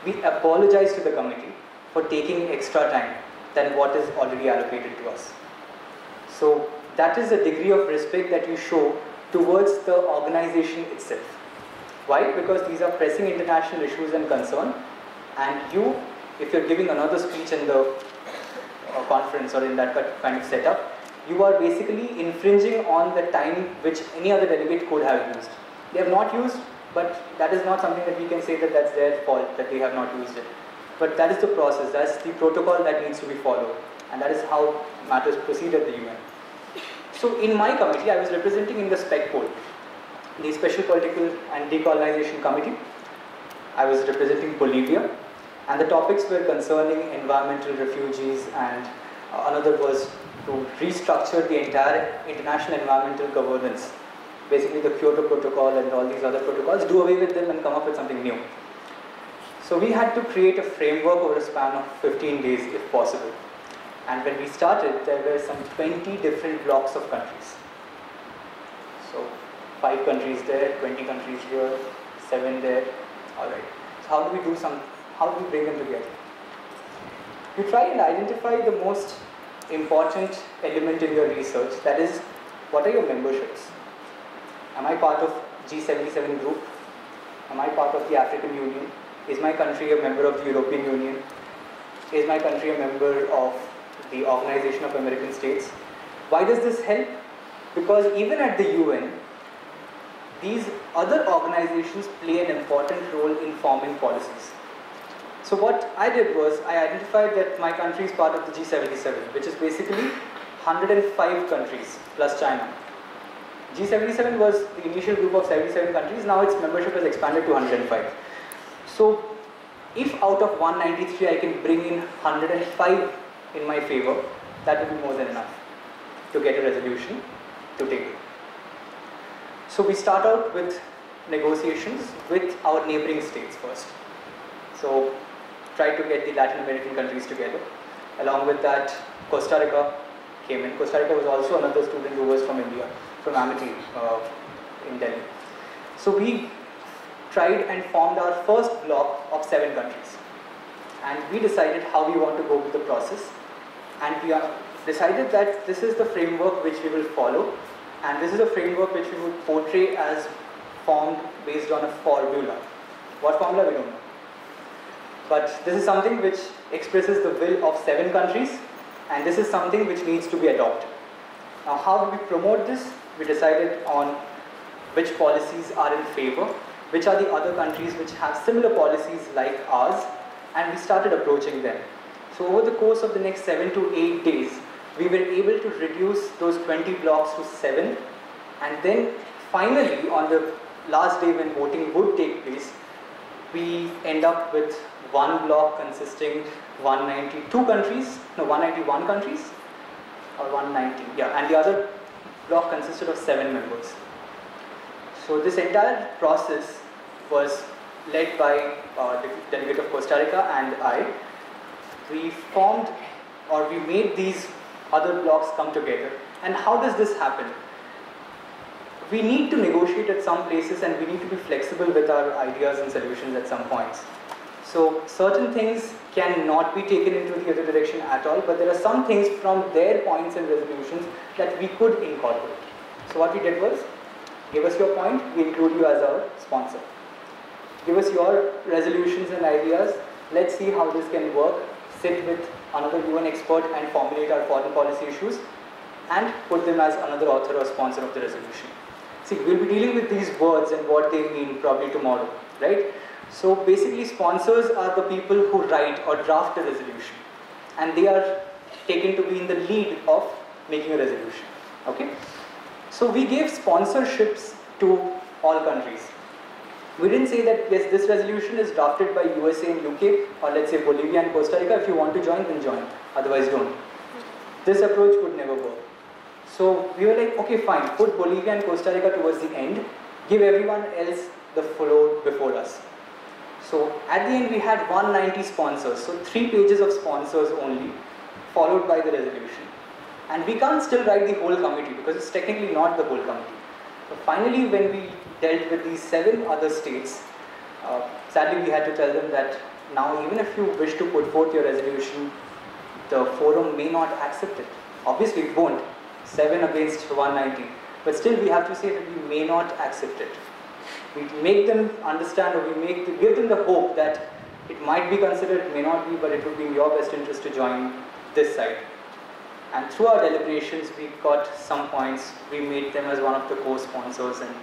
we apologize to the committee for taking extra time than what is already allocated to us. So that is a degree of respect that you show towards the organization itself. Why? Because these are pressing international issues and concern, and you, if you're giving another speech in the conference or in that kind of setup, you are basically infringing on the time which any other delegate could have used. They have not used, but that is not something that we can say that that's their fault that they have not used it. But that is the process, that's the protocol that needs to be followed, and that is how matters proceed at the UN. So in my committee, I was representing in the SPECPOL, the Special Political and Decolonization Committee. I was representing Bolivia, and the topics were concerning environmental refugees, and another was to restructure the entire international environmental governance, basically the Kyoto Protocol and all these other protocols, do away with them and come up with something new. So we had to create a framework over a span of 15 days if possible. And when we started, there were some 20 different blocks of countries. So 5 countries there, 20 countries here, 7 there. Alright. So how do we bring them together? You try and identify the most important element in your research, that is, what are your memberships? Am I part of G77 group? Am I part of the African Union? Is my country a member of the European Union? Is my country a member of the Organization of American States? Why does this help? Because even at the UN, these other organizations play an important role in forming policies. So what I did was, I identified that my country is part of the G77, which is basically 105 countries plus China. G77 was the initial group of 77 countries, now its membership has expanded to 105. So if out of 193 I can bring in 105 in my favor, that will be more than enough to get a resolution to table. So we start out with negotiations with our neighboring states first. So try to get the Latin American countries together. Along with that, Costa Rica came in. Costa Rica was also another student who was from India, from Amity in Delhi. So we tried and formed our first block of 7 countries. And we decided how we want to go with the process. And we decided that this is the framework which we will follow. And this is a framework which we would portray as formed based on a formula. What formula, we don't know. But this is something which expresses the will of 7 countries, and this is something which needs to be adopted. Now, how do we promote this? We decided on which policies are in favor, which are the other countries which have similar policies like ours, and we started approaching them. So over the course of the next 7 to 8 days, we were able to reduce those 20 blocks to 7, and then finally on the last day when voting would take place, we end up with one block consisting 191 countries, or 190, yeah, and the other block consisted of 7 members. So this entire process was led by the delegate of Costa Rica and I. We formed, or we made these other blocks come together. And how does this happen? We need to negotiate at some places, and we need to be flexible with our ideas and solutions at some points. So certain things cannot be taken into the other direction at all, but there are some things from their points and resolutions that we could incorporate. So what we did was, give us your point, we include you as our sponsor. Give us your resolutions and ideas, let's see how this can work, sit with another UN expert and formulate our foreign policy issues, and put them as another author or sponsor of the resolution. See, we'll be dealing with these words and what they mean probably tomorrow, right? So basically, sponsors are the people who write or draft a resolution, and they are taken to be in the lead of making a resolution, okay? So we gave sponsorships to all countries. We didn't say that, yes, this resolution is drafted by USA and UK, or let's say Bolivia and Costa Rica. If you want to join, then join, otherwise don't. This approach would never work. So we were like, okay, fine, put Bolivia and Costa Rica towards the end, give everyone else the floor before us. So at the end we had 190 sponsors, so 3 pages of sponsors only, followed by the resolution. And we can't still write the whole committee because it's technically not the whole committee. So finally, when we dealt with these 7 other states, sadly we had to tell them that now even if you wish to put forth your resolution, the forum may not accept it. Obviously it won't. 7 against 190, but still we have to say that we may not accept it. We make them understand, or we give them the hope that it might be considered, it may not be, but it would be in your best interest to join this side. And through our deliberations, we got some points, we made them as one of the co-sponsors, and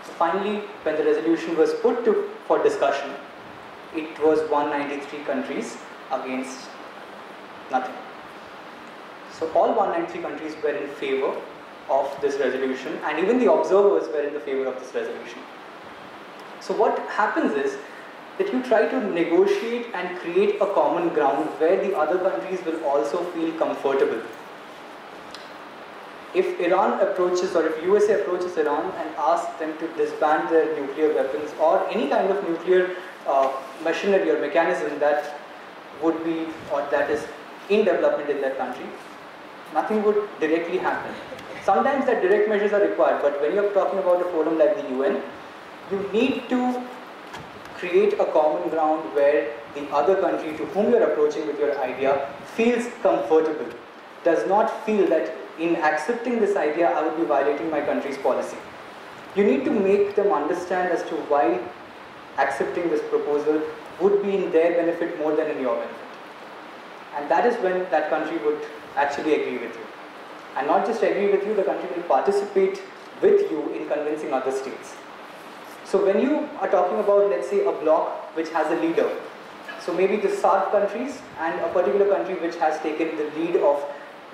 finally, when the resolution was put for discussion, it was 193 countries against nothing. So all 193 countries were in favor of this resolution, and even the observers were in the favor of this resolution. So what happens is that you try to negotiate and create a common ground where the other countries will also feel comfortable. If Iran approaches, or if USA approaches Iran and asks them to disband their nuclear weapons or any kind of nuclear machinery or mechanism that would be, or that is in development in that country, nothing would directly happen. Sometimes that direct measures are required, but when you're talking about a forum like the UN, you need to create a common ground where the other country to whom you're approaching with your idea feels comfortable, does not feel that in accepting this idea I would be violating my country's policy. You need to make them understand as to why accepting this proposal would be in their benefit more than in your benefit. And that is when that country would actually agree with you. And not just agree with you, the country will participate with you in convincing other states. So when you are talking about, let's say, a bloc which has a leader, so maybe the SAARC countries and a particular country which has taken the lead of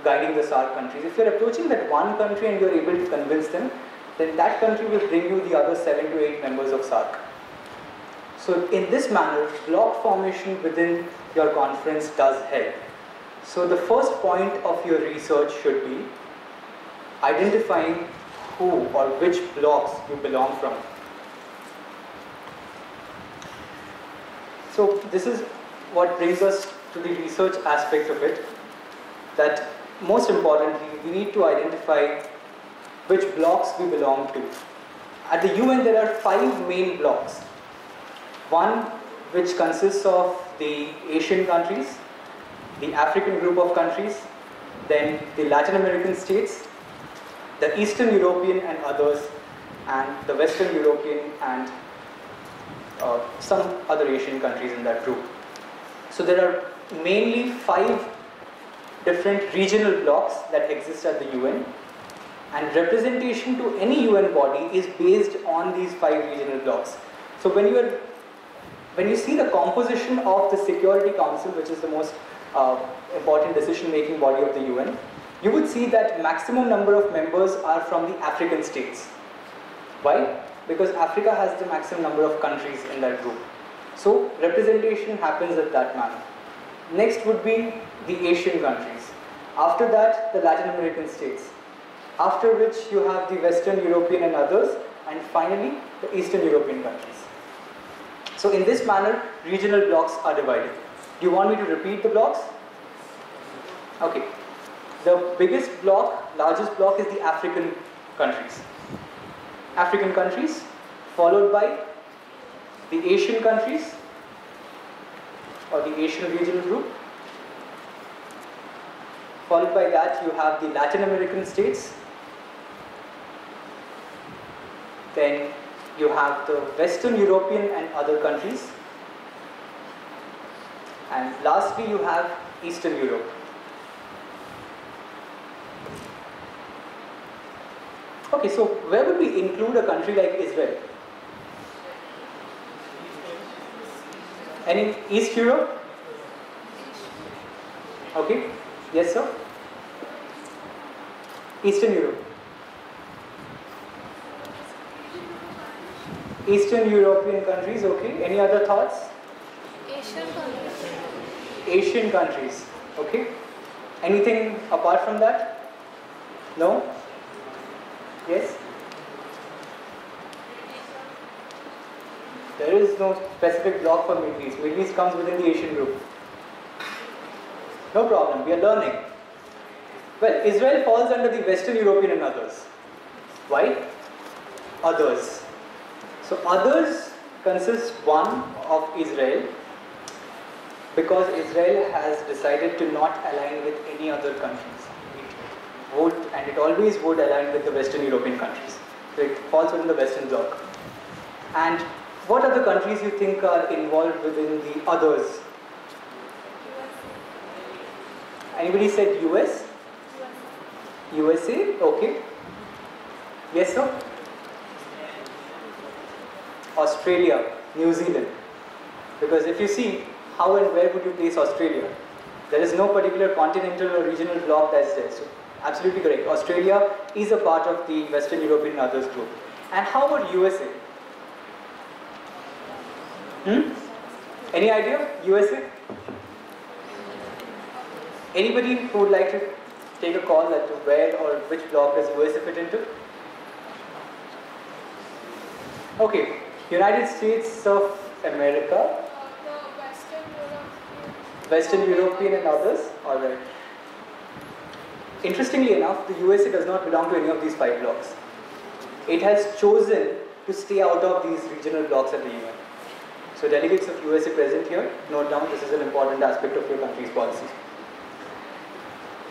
guiding the SAARC countries, if you're approaching that one country and you're able to convince them, then that country will bring you the other 7 to 8 members of SAARC. So in this manner, bloc formation within your conference does help. So the first point of your research should be identifying who or which blocs you belong from. So this is what brings us to the research aspect of it, that most importantly, we need to identify which blocs we belong to. At the UN, there are 5 main blocs. One which consists of the Asian countries, the African group of countries, then the Latin American states, the Eastern European and others, and the Western European and some other Asian countries in that group. So there are mainly 5 different regional blocs that exist at the UN, and representation to any UN body is based on these 5 regional blocs. So when you see the composition of the Security Council, which is the most important decision-making body of the UN, you would see that maximum number of members are from the African states. Why? Because Africa has the maximum number of countries in that group. So representation happens at that manner. Next would be the Asian countries. After that, the Latin American states. After which you have the Western European and others, and finally the Eastern European countries. So in this manner, regional blocs are divided. Do you want me to repeat the blocs? Okay. The biggest bloc, largest bloc is the African countries. African countries, followed by the Asian countries or the Asian regional group. Followed by that, you have the Latin American states. Then you have the Western European and other countries. And lastly, you have Eastern Europe. Okay, so where would we include a country like Israel? Any East Europe? Okay, yes sir? Eastern Europe. Eastern European countries, okay. Any other thoughts? Asian countries. Asian countries, okay. Anything apart from that? No? Yes? There is no specific block for Middle East. Middle East comes within the Asian group. No problem, we are learning. Well, Israel falls under the Western European and others. Why? Others. So others consists one of Israel, because Israel has decided to not align with any other countries. And it always would align with the Western European countries. So it falls within the Western bloc. And what other countries you think are involved within the others? Anybody said US? USA? Okay. Yes sir? Australia, New Zealand. Because if you see, how and where would you place Australia? There is no particular continental or regional bloc that's there. So absolutely correct. Australia is a part of the Western European and others group. And how about USA? Any idea? USA? Anybody who would like to take a call as to where or which bloc does USA fit into? Okay, United States of America. Western European and others? Alright. Interestingly enough, the USA does not belong to any of these 5 blocs. It has chosen to stay out of these regional blocs at the UN. So delegates of USA present here, note down, this is an important aspect of your country's policy.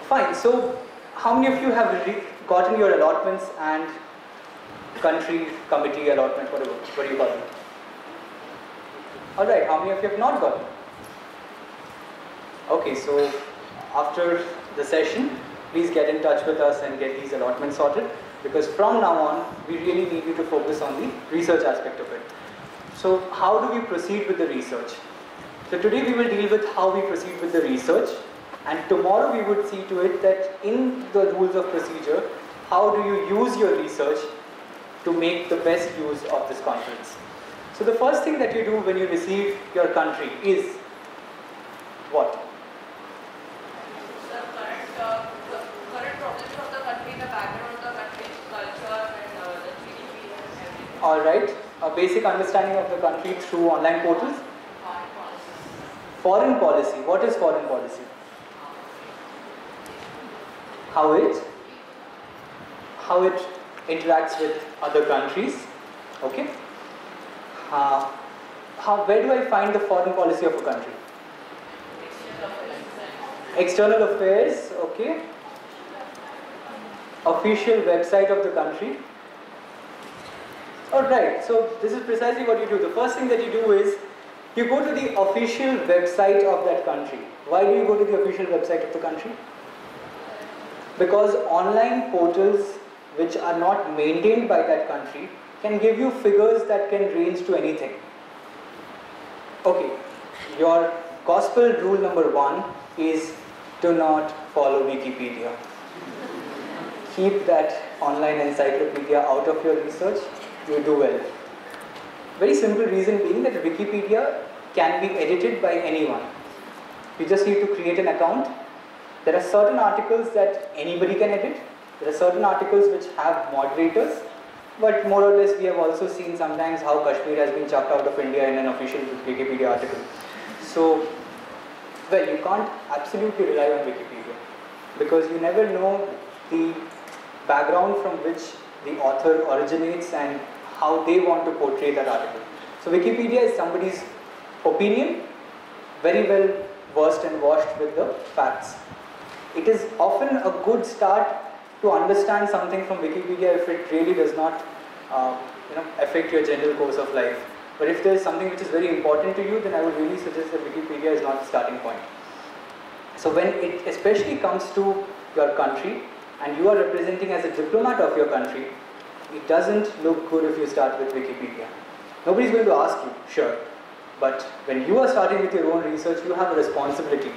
Fine, so how many of you have gotten your allotments and country committee allotment, whatever, what do you call it? Alright, how many of you have not gotten? Okay, so after the session, please get in touch with us and get these allotments sorted. because from now on, we really need you to focus on the research aspect of it. So how do we proceed with the research? So today we will deal with how we proceed with the research, and tomorrow we would see to it that in the rules of procedure, how do you use your research to make the best use of this conference. So the first thing that you do when you receive your country is what? The current problems of the country, the background of the country's culture, and the GDP and everything. Alright, a basic understanding of the country through online portals. Foreign policy. What is foreign policy? How it interacts with other countries. Okay. Where do I find the foreign policy of a country? External affairs. Okay. Official website of the country. Alright, so this is precisely what you do. The first thing that you do is you go to the official website of that country. Why do you go to the official website of the country? Because online portals which are not maintained by that country can give you figures that can range to anything. Okay, your gospel rule number 1 is do not follow Wikipedia. Keep that online encyclopedia out of your research, you do well. Very simple reason being that Wikipedia can be edited by anyone. You just need to create an account. There are certain articles that anybody can edit. There are certain articles which have moderators, but more or less we have also seen sometimes how Kashmir has been chucked out of India in an official Wikipedia article. So, well, you can't absolutely rely on Wikipedia because you never know the background from which the author originates and how they want to portray that article. So Wikipedia is somebody's opinion, very well versed and washed with the facts. It is often a good start to understand something from Wikipedia if it really does not affect your general course of life. But if there is something which is very important to you, then I would really suggest that Wikipedia is not the starting point. So when it especially comes to your country and you are representing as a diplomat of your country, it doesn't look good if you start with Wikipedia. Nobody's going to ask you, sure. But when you are starting with your own research, you have a responsibility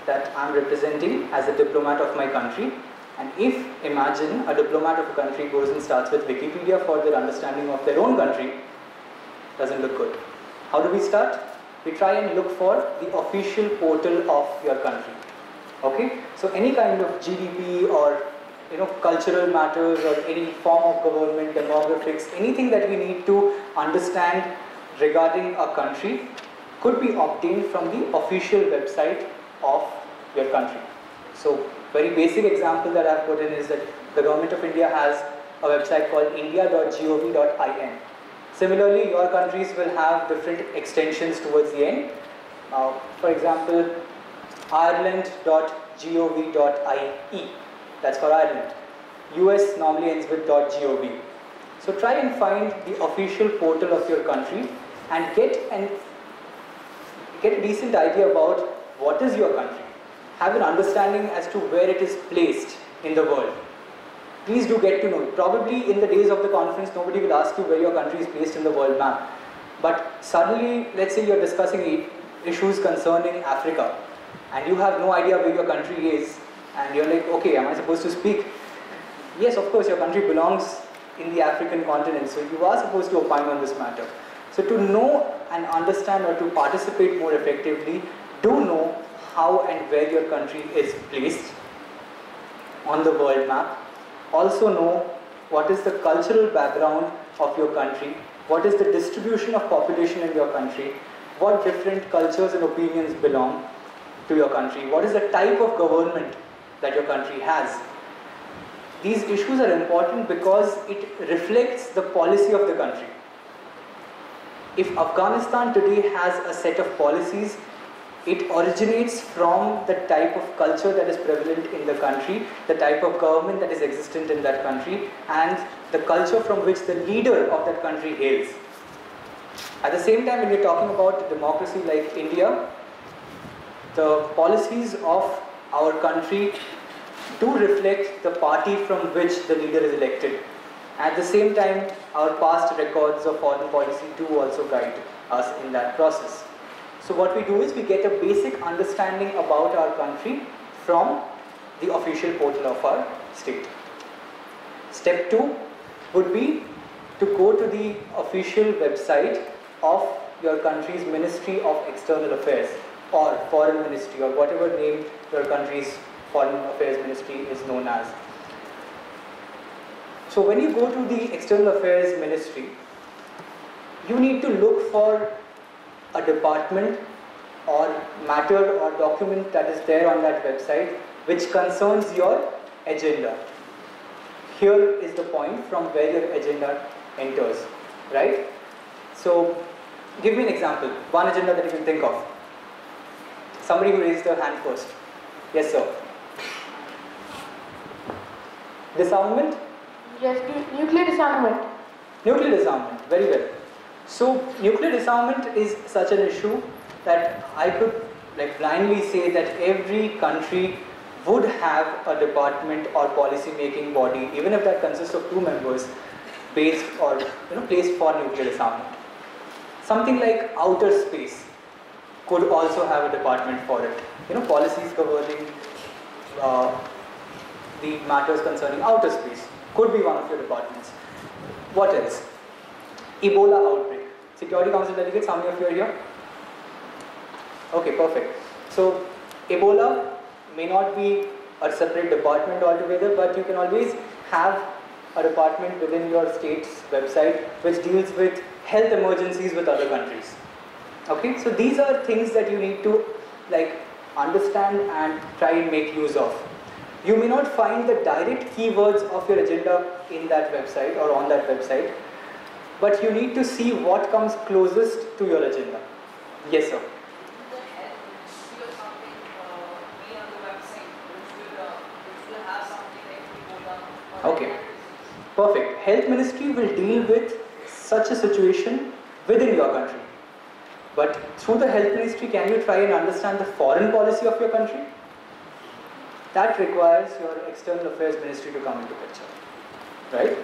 that I'm representing as a diplomat of my country. And if, imagine, a diplomat of a country goes and starts with Wikipedia for their understanding of their own country, doesn't look good. How do we start? We try and look for the official portal of your country. Okay? So any kind of GDP or cultural matters or any form of government, demographics, anything that we need to understand regarding a country could be obtained from the official website of your country. So, very basic example that I've put in is that the government of India has a website called india.gov.in. Similarly, your countries will have different extensions towards the end. For example, ireland.gov.ie. That's for Ireland. US normally ends with .gov. So try and find the official portal of your country and get a decent idea about what is your country. Have an understanding as to where it is placed in the world. Please do get to know. Probably in the days of the conference, nobody will ask you where your country is placed in the world map. But suddenly, let's say you're discussing issues concerning Africa and you have no idea where your country is. And you're like, okay, am I supposed to speak? Yes, of course, your country belongs in the African continent, so you are supposed to opine on this matter. So to know and understand or to participate more effectively, do know how and where your country is placed on the world map. Also know what is the cultural background of your country, what is the distribution of population in your country, what different cultures and opinions belong to your country, what is the type of government that your country has. These issues are important because it reflects the policy of the country. If Afghanistan today has a set of policies, it originates from the type of culture that is prevalent in the country, the type of government that is existent in that country, and the culture from which the leader of that country hails. At the same time, when we're talking about democracy like India, the policies of our country do reflect the party from which the leader is elected. At the same time, our past records of foreign policy do also guide us in that process. So what we do is we get a basic understanding about our country from the official portal of our state. Step 2 would be to go to the official website of your country's Ministry of External Affairs or Foreign Ministry or whatever name your country's Foreign Affairs Ministry is known as. So when you go to the External Affairs Ministry, you need to look for a department or matter or document that is there on that website which concerns your agenda. Here is the point from where your agenda enters, right? So give me an example, one agenda that you can think of. Somebody who raised their hand first. Yes, sir. Disarmament? Yes, nuclear disarmament. Nuclear disarmament, very well. So nuclear disarmament is such an issue that I could blindly say that every country would have a department or policy making body, even if that consists of 2 members, based or placed for nuclear disarmament. Something like outer space could also have a department for it. Policies governing the matters concerning outer space could be one of your departments. What else? Ebola outbreak. Security Council delegates, how many of you are here? Okay, perfect. So Ebola may not be a separate department altogether, but you can always have a department within your state's website which deals with health emergencies with other countries. Okay, so these are things that you need to understand and try and make use of. You may not find the direct keywords of your agenda in that website or on that website, but you need to see what comes closest to your agenda. Yes, sir. Okay, perfect. Health Ministry will deal with such a situation within your country. But through the Health Ministry, can you try and understand the foreign policy of your country? That requires your External Affairs Ministry to come into picture, right?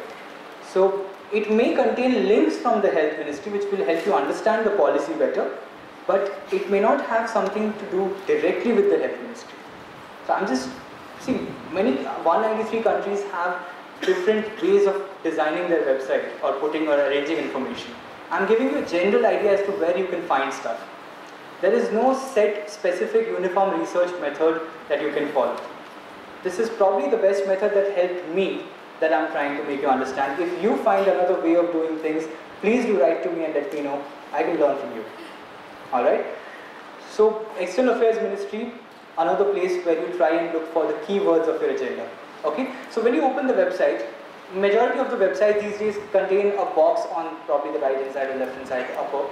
So it may contain links from the Health Ministry which will help you understand the policy better, but it may not have something to do directly with the Health Ministry. So I'm just, many 193 countries have different ways of designing their website or putting or arranging information. I'm giving you a general idea as to where you can find stuff. There is no set specific uniform research method that you can follow. This is probably the best method that helped me, that I'm trying to make you understand. If you find another way of doing things, please do write to me and let me know. I can learn from you. Alright? So External Affairs Ministry, another place where you try and look for the keywords of your agenda. Okay? So when you open the website, majority of the websites these days contain a box on probably the right hand side or left hand side upper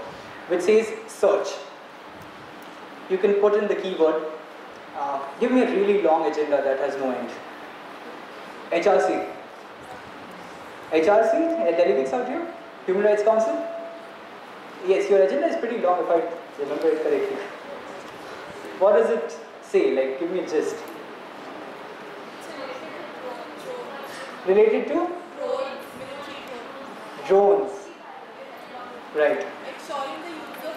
which says search. You can put in the keyword. Give me a really long agenda that has no end. HRC. HRC, delegates out here? Human Rights Council? Yes, your agenda is pretty long if I remember it correctly. What does it say? Give me a gist. Related to? Drones. Right. Ensuring the use of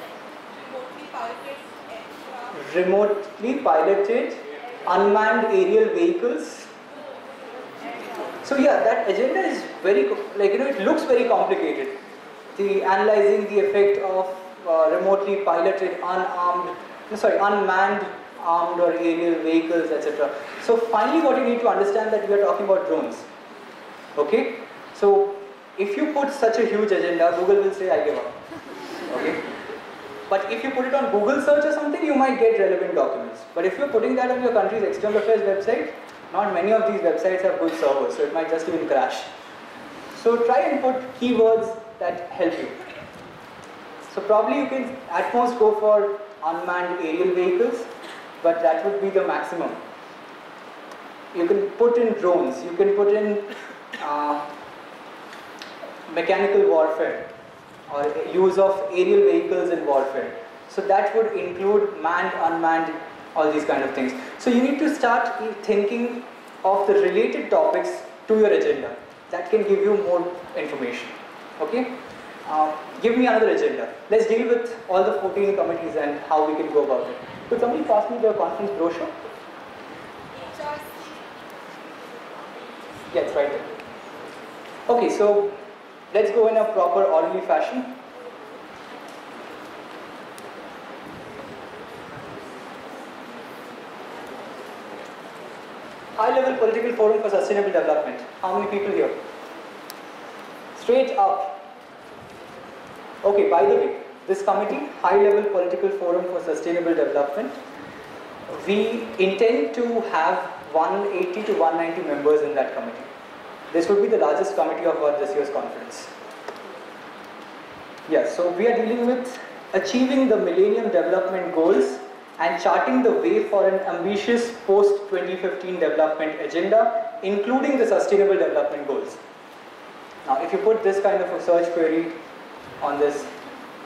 remotely piloted aircraft. Remotely piloted unmanned aerial vehicles. So yeah, that agenda is very, it looks very complicated. The analyzing the effect of remotely piloted unmanned armed or aerial vehicles, etc. So finally what you need to understand that we are talking about drones. Okay? So if you put such a huge agenda, Google will say I give up. Okay? But if you put it on Google search or something, you might get relevant documents. But if you're putting that on your country's external affairs website, not many of these websites have good servers, so it might just even crash. So try and put keywords that help you. So probably you can at most go for unmanned aerial vehicles, but that would be the maximum. You can put in drones, you can put in mechanical warfare or use of aerial vehicles in warfare. So that would include manned, unmanned, all these kind of things. So you need to start thinking of the related topics to your agenda. That can give you more information. Okay? Give me another agenda. Let's deal with all the 14 committees and how we can go about it. Could somebody pass me the conference brochure? Yeah, it's right there. Okay, so let's go in a proper orderly fashion. High-level political forum for sustainable development. How many people here? Straight up. Okay, by the way, this committee, High-level political forum for sustainable development, we intend to have 180 to 190 members in that committee. This would be the largest committee of our this year's conference. Yes, so we are dealing with achieving the Millennium Development Goals and charting the way for an ambitious post-2015 development agenda, including the Sustainable Development Goals. Now, if you put this kind of a search query on this,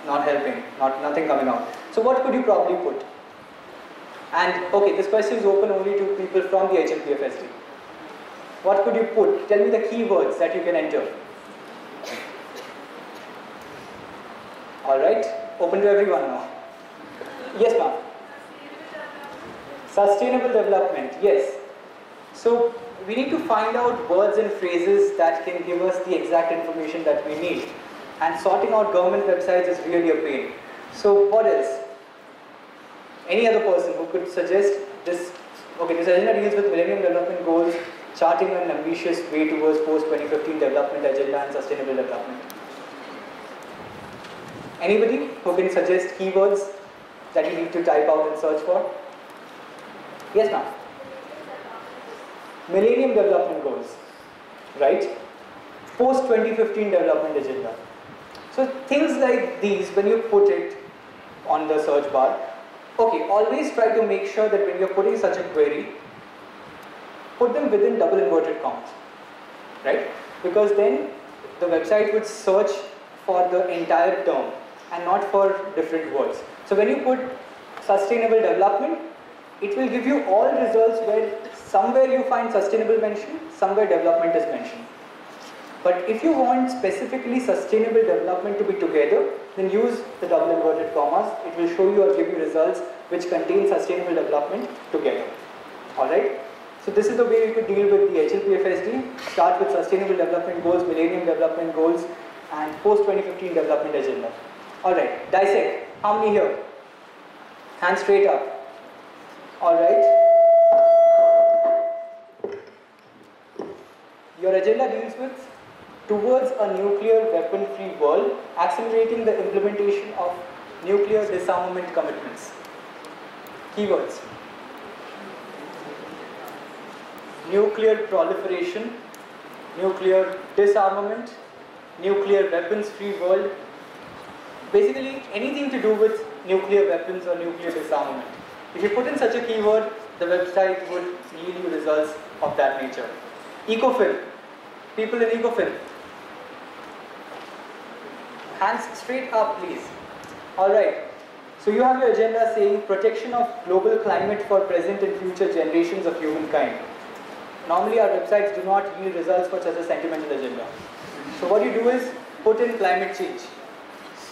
not helping, nothing coming out. So what could you probably put? And okay, this question is open only to people from the HLPFSD. What could you put? Tell me the keywords that you can enter. Alright, open to everyone now. Yes, ma'am. Sustainable development, yes. So we need to find out words and phrases that can give us the exact information that we need. And sorting out government websites is really a pain. So what else? Any other person who could suggest this? Okay, this agenda deals with Millennium Development Goals, charting an ambitious way towards post-2015 development agenda and sustainable development. Anybody who can suggest keywords that you need to type out and search for? Yes, ma'am. Millennium Development Goals, right? Post-2015 development agenda. So things like these, when you put it on the search bar, okay, always try to make sure that when you're putting such a query, put them within double inverted commas, right? Because then the website would search for the entire term and not for different words. So when you put sustainable development, it will give you all results where somewhere you find sustainable mention, somewhere development is mentioned. But if you want specifically sustainable development to be together, then use the double inverted commas. It will show you or give you results which contain sustainable development together. Alright? So this is the way we could deal with the HLPFSD. Start with Sustainable Development Goals, Millennium Development Goals, and post-2015 development agenda. Alright, dissect. How many here? Hands straight up. Alright. Your agenda deals with towards a nuclear weapon-free world, accelerating the implementation of nuclear disarmament commitments. Keywords. Nuclear proliferation, nuclear disarmament, nuclear weapons-free world. Basically, anything to do with nuclear weapons or nuclear disarmament. If you put in such a keyword, the website would yield you results of that nature. Ecofin. People in Ecofin. Hands straight up, please. Alright. So you have your agenda saying protection of global climate for present and future generations of humankind. Normally our websites do not yield results for such a sentimental agenda. So what you do is put in climate change.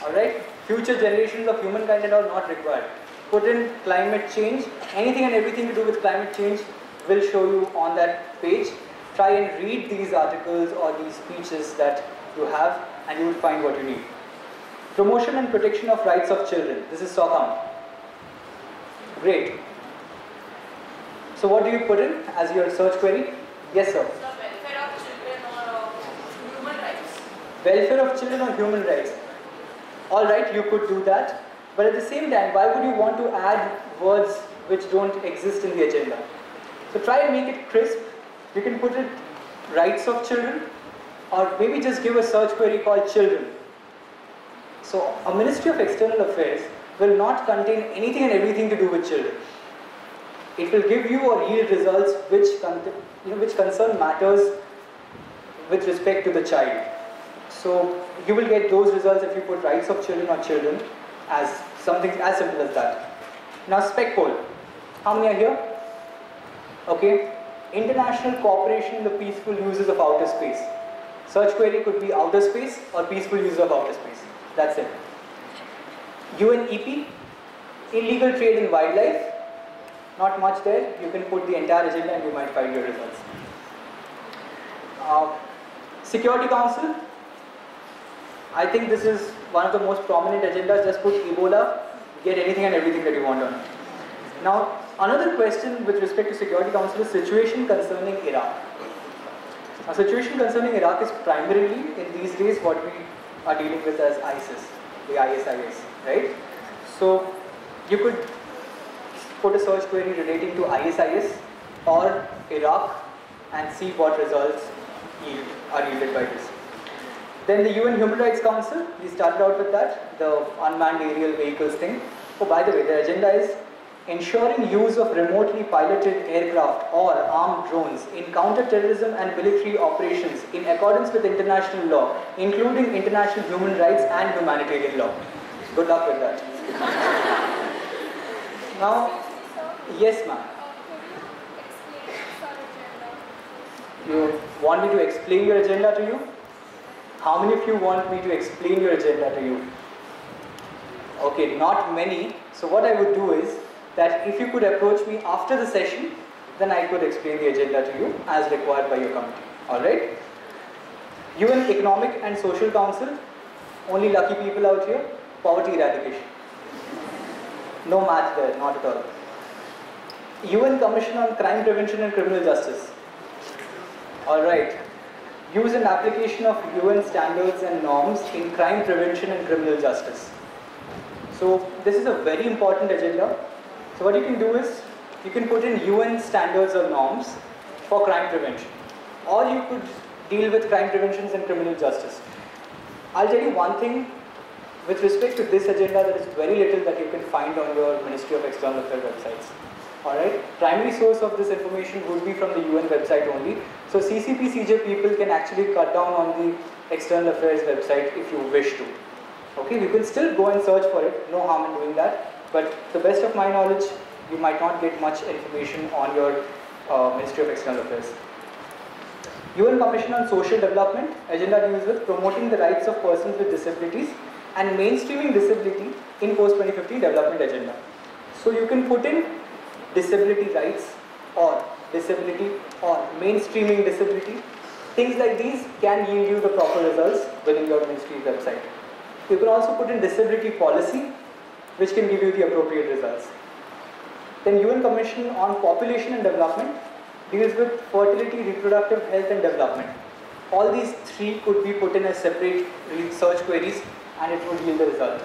Alright? Future generations of humankind and all not required. Put in climate change. Anything and everything to do with climate change will show you on that page. Try and read these articles or these speeches that you have and you will find what you need. Promotion and protection of rights of children. This is SOCOM. Great. So what do you put in as your search query? Yes, sir. The welfare of children or human rights. Welfare of children or human rights. Alright, you could do that. But at the same time, why would you want to add words which don't exist in the agenda? So try and make it crisp. You can put it rights of children, or maybe just give a search query called children. So a Ministry of External Affairs will not contain anything and everything to do with children. It will give you or yield results which concern matters with respect to the child. So you will get those results if you put rights of children or children as something as simple as that. Now spec poll. How many are here? Okay. international cooperation in the peaceful uses of outer space. Search query could be outer space or peaceful use of outer space. That's it. UNEP, illegal trade in wildlife. Not much there. You can put the entire agenda and you might find your results. Security Council. I think this is one of the most prominent agendas. Just put Ebola, get anything and everything that you want on it. Now, another question with respect to Security Council is situation concerning Iraq. Now, situation concerning Iraq is primarily in these days what we are dealing with as ISIS, the ISIS, right? So, you could put a search query relating to ISIS or Iraq and see what results are yielded by this. Then the UN Human Rights Council, we started out with that, the unmanned aerial vehicles thing. Oh, by the way, the agenda is ensuring use of remotely piloted aircraft or armed drones in counter-terrorism and military operations in accordance with international law, including international human rights and humanitarian law. Good luck with that. Now, yes ma'am. You want me to explain your agenda to you? How many of you want me to explain your agenda to you? Okay, not many. So what I would do is that if you could approach me after the session, then I could explain the agenda to you as required by your committee. Alright? UN Economic and Social Council, only lucky people out here, poverty eradication. No math there, not at all. UN Commission on Crime Prevention and Criminal Justice. Alright. Use and application of UN standards and norms in crime prevention and criminal justice. So this is a very important agenda. So what you can do is, you can put in UN standards or norms for crime prevention. Or you could deal with crime preventions and criminal justice. I'll tell you one thing, with respect to this agenda, there is very little that you can find on your Ministry of External Affairs websites. Alright, primary source of this information would be from the UN website only. So CCP, CJ people can actually cut down on the External Affairs website if you wish to. Okay, you can still go and search for it, no harm in doing that. But to the best of my knowledge, you might not get much information on your Ministry of External Affairs. UN Commission on Social Development, agenda deals with promoting the rights of persons with disabilities and mainstreaming disability in post-2015 development agenda. So you can put in disability rights or disability or mainstreaming disability. Things like these can yield you the proper results within your ministry's website. You can also put in disability policy, which can give you the appropriate results. Then UN Commission on Population and Development deals with fertility, reproductive health and development. All these three could be put in as separate search queries and it would yield the result.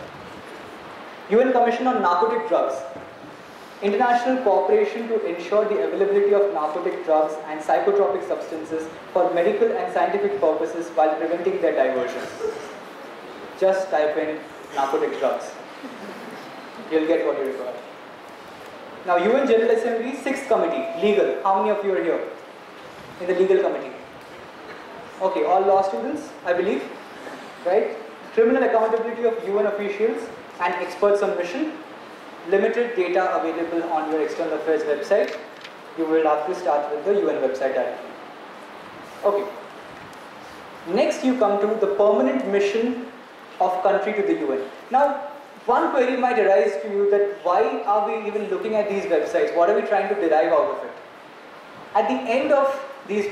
UN Commission on Narcotic Drugs. International cooperation to ensure the availability of narcotic drugs and psychotropic substances for medical and scientific purposes while preventing their diversion. Just type in narcotic drugs. You'll get what you require. Now UN General Assembly, 6th Committee, Legal. How many of you are here in the Legal Committee? Okay, all law students, I believe, right? Criminal accountability of UN officials and experts on mission. Limited data available on your External Affairs website. You will have to start with the UN website directly. Okay. Next you come to the permanent mission of country to the UN. Now, one query might arise to you that why are we even looking at these websites? What are we trying to derive out of it? At the end of these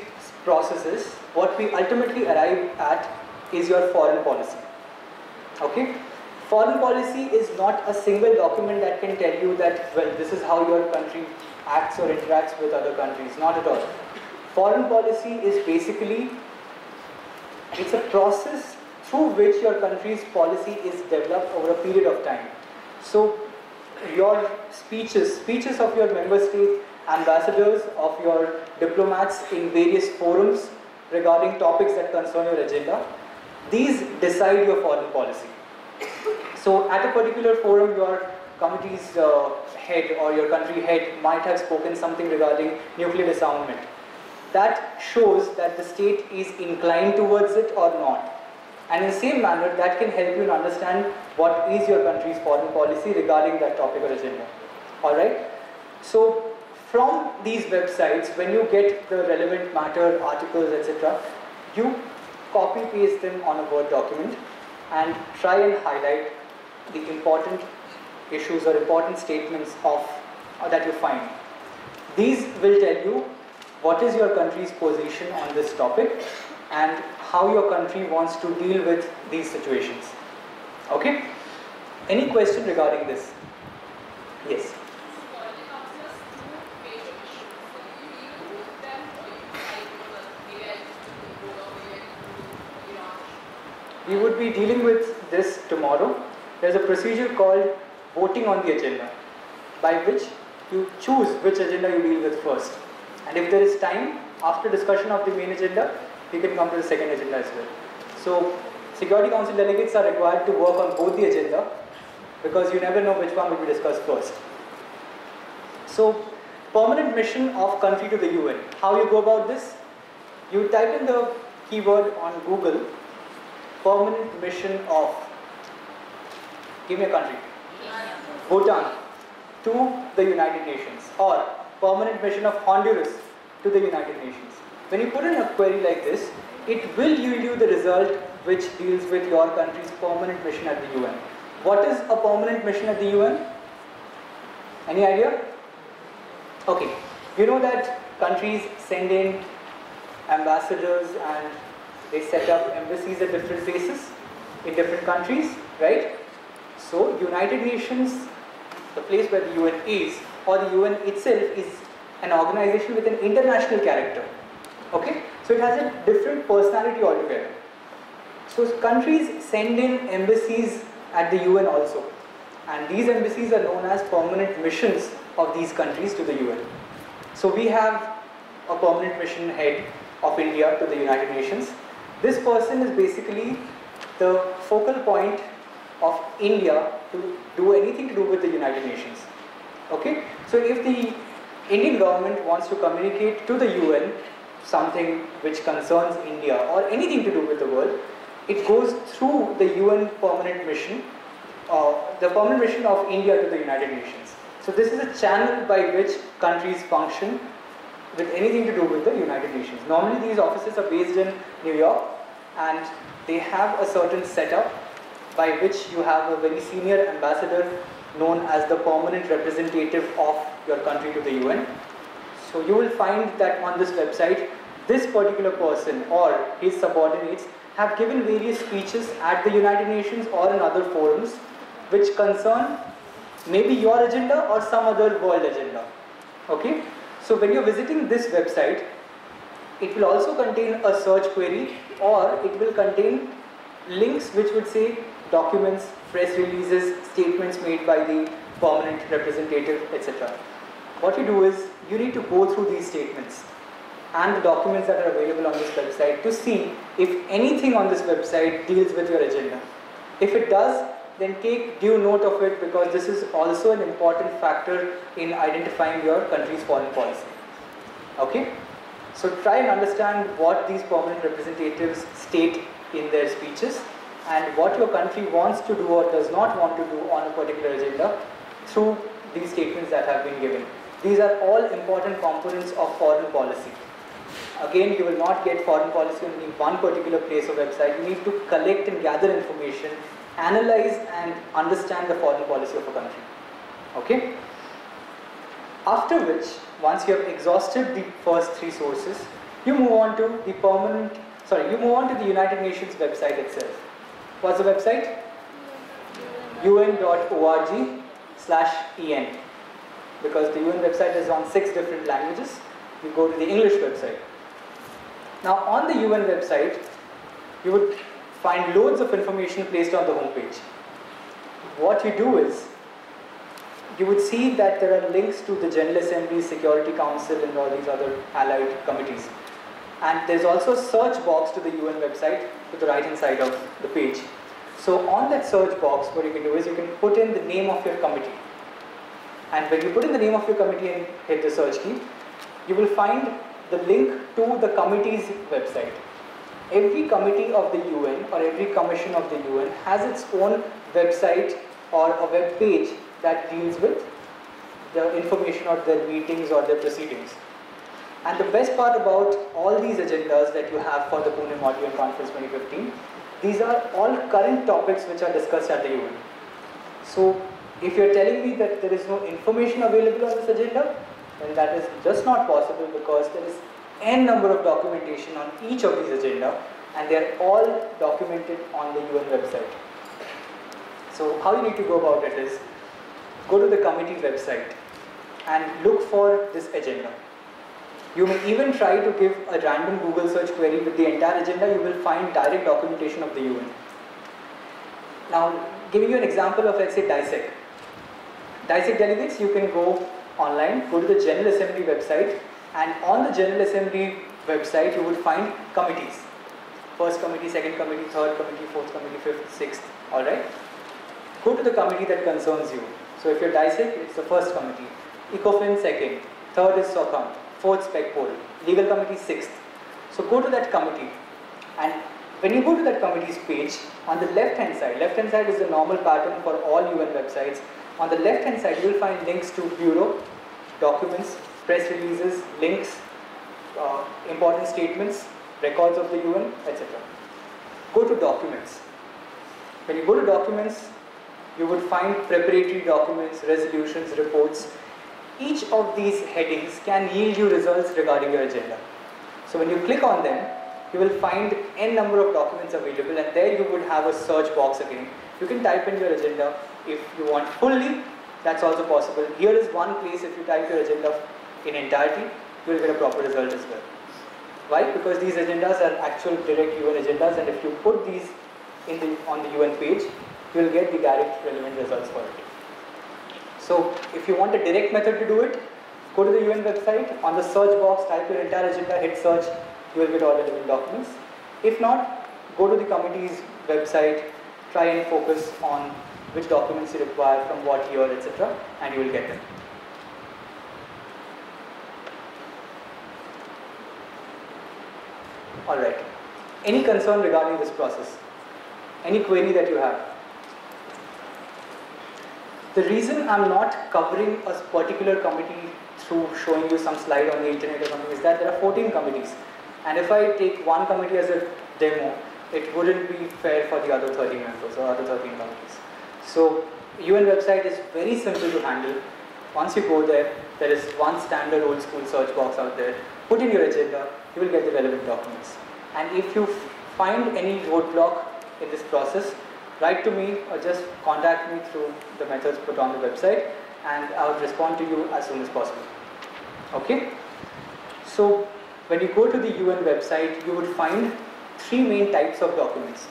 processes, what we ultimately arrive at is your foreign policy. Okay? Foreign policy is not a single document that can tell you that, well, this is how your country acts or interacts with other countries. Not at all. Foreign policy is basically, it's a process through which your country's policy is developed over a period of time. So, your speeches of your member state ambassadors, of your diplomats in various forums regarding topics that concern your agenda, these decide your foreign policy. So at a particular forum, your committee's head or your country head might have spoken something regarding nuclear disarmament. That shows that the state is inclined towards it or not. And in the same manner, that can help you understand what is your country's foreign policy regarding that topic or agenda. Alright? So from these websites, when you get the relevant matter, articles, etc., you copy paste them on a Word document and try and highlight the important issues or important statements of that you find. These will tell you what is your country's position on this topic and how your country wants to deal with these situations. Okay? Any question regarding this? Yes. We would be dealing with this tomorrow. There's a procedure called voting on the agenda, by which you choose which agenda you deal with first. And if there is time, after discussion of the main agenda, you can come to the second agenda as well. So, Security Council delegates are required to work on both the agenda, because you never know which one will be discussed first. So, permanent mission of country to the UN. How you go about this? You type in the keyword on Google, permanent mission of, give me a country, Bhutan to the United Nations, or permanent mission of Honduras to the United Nations. When you put in a query like this, it will yield you the result which deals with your country's permanent mission at the UN. What is a permanent mission at the UN? Any idea? Okay, you know that countries send in ambassadors and they set up embassies at different places in different countries, right? So, United Nations, the place where the UN is, or the UN itself is an organization with an international character. Okay? So, it has a different personality altogether. So, countries send in embassies at the UN also. And these embassies are known as permanent missions of these countries to the UN. So, we have a permanent mission head of India to the United Nations. This person is basically the focal point of India to do anything to do with the United Nations. Okay? So if the Indian government wants to communicate to the UN something which concerns India or anything to do with the world, it goes through the UN permanent mission, the permanent mission of India to the United Nations. So this is a channel by which countries function with anything to do with the United Nations. Normally these offices are based in New York and they have a certain setup by which you have a very senior ambassador known as the permanent representative of your country to the UN. So you will find that on this website, this particular person or his subordinates have given various speeches at the United Nations or in other forums which concern maybe your agenda or some other world agenda. Okay? So when you're visiting this website, it will also contain a search query or it will contain links which would say documents, press releases, statements made by the permanent representative, etc. What you do is, you need to go through these statements and the documents that are available on this website to see if anything on this website deals with your agenda. If it does, then take due note of it because this is also an important factor in identifying your country's foreign policy. Okay? So try and understand what these permanent representatives state in their speeches and what your country wants to do or does not want to do on a particular agenda through these statements that have been given. These are all important components of foreign policy. Again, you will not get foreign policy on one particular place or website. You need to collect and gather information, analyze and understand the foreign policy of a country. Okay? After which, once you have exhausted the first three sources, you move on to the the United Nations website itself. What's the website? un.org/en. Because the UN website is on 6 different languages, you go to the English website. Now on the UN website, you would find loads of information placed on the homepage. What you do is, you would see that there are links to the General Assembly, Security Council and all these other allied committees. And there's also a search box to the UN website to the right hand side of the page. So on that search box, what you can do is you can put in the name of your committee. And when you put in the name of your committee and hit the search key, you will find the link to the committee's website. Every committee of the UN or every commission of the UN has its own website or a web page that deals with the information of their meetings or their proceedings. And the best part about all these agendas that you have for the Pune Model UN Conference 2015, these are all current topics which are discussed at the UN. So if you're telling me that there is no information available on this agenda, then that is just not possible, because there is n number of documentation on each of these agenda, and they are all documented on the UN website. So how you need to go about it is, go to the committee website and look for this agenda. You may even try to give a random Google search query with the entire agenda. You will find direct documentation of the UN. Now, giving you an example of, let's say, DISEC. DISEC delegates, you can go online, go to the General Assembly website, and on the General Assembly website, you would find committees. First committee, second committee, third committee, fourth committee, fifth, sixth, alright? Go to the committee that concerns you. So if you're DISEC, it's the first committee. ECOFIN, second. Third is SOCOM. Fourth, SPECPOL. Legal committee, sixth. So go to that committee, and when you go to that committee's page, on the left-hand side is the normal pattern for all UN websites. On the left-hand side, you will find links to bureau, documents, press releases, links, important statements, records of the UN, etc. Go to documents. When you go to documents, you would find preparatory documents, resolutions, reports. Each of these headings can yield you results regarding your agenda. So when you click on them, you will find n number of documents available, and there you would have a search box again. You can type in your agenda if you want fully, that's also possible. Here is one place, if you type your agenda in entirety, you will get a proper result as well. Why? Because these agendas are actual direct UN agendas, and if you put these on the UN page, you will get the direct relevant results for it. So if you want a direct method to do it, go to the UN website, on the search box, type your entire agenda, hit search, you will get all relevant documents. If not, go to the committee's website, try and focus on which documents you require, from what year, etc., and you will get them. Alright, any concern regarding this process? Any query that you have? The reason I'm not covering a particular committee through showing you some slide on the internet or something is that there are 14 committees, and if I take one committee as a demo, it wouldn't be fair for the other 30 members or other 13 committees. So UN website is very simple to handle. Once you go there, there is one standard old school search box out there. Put in your agenda, you will get the relevant documents. And if you find any roadblock in this process, write to me or just contact me through the methods put on the website, and I will respond to you as soon as possible. Okay? So when you go to the UN website, you would find three main types of documents.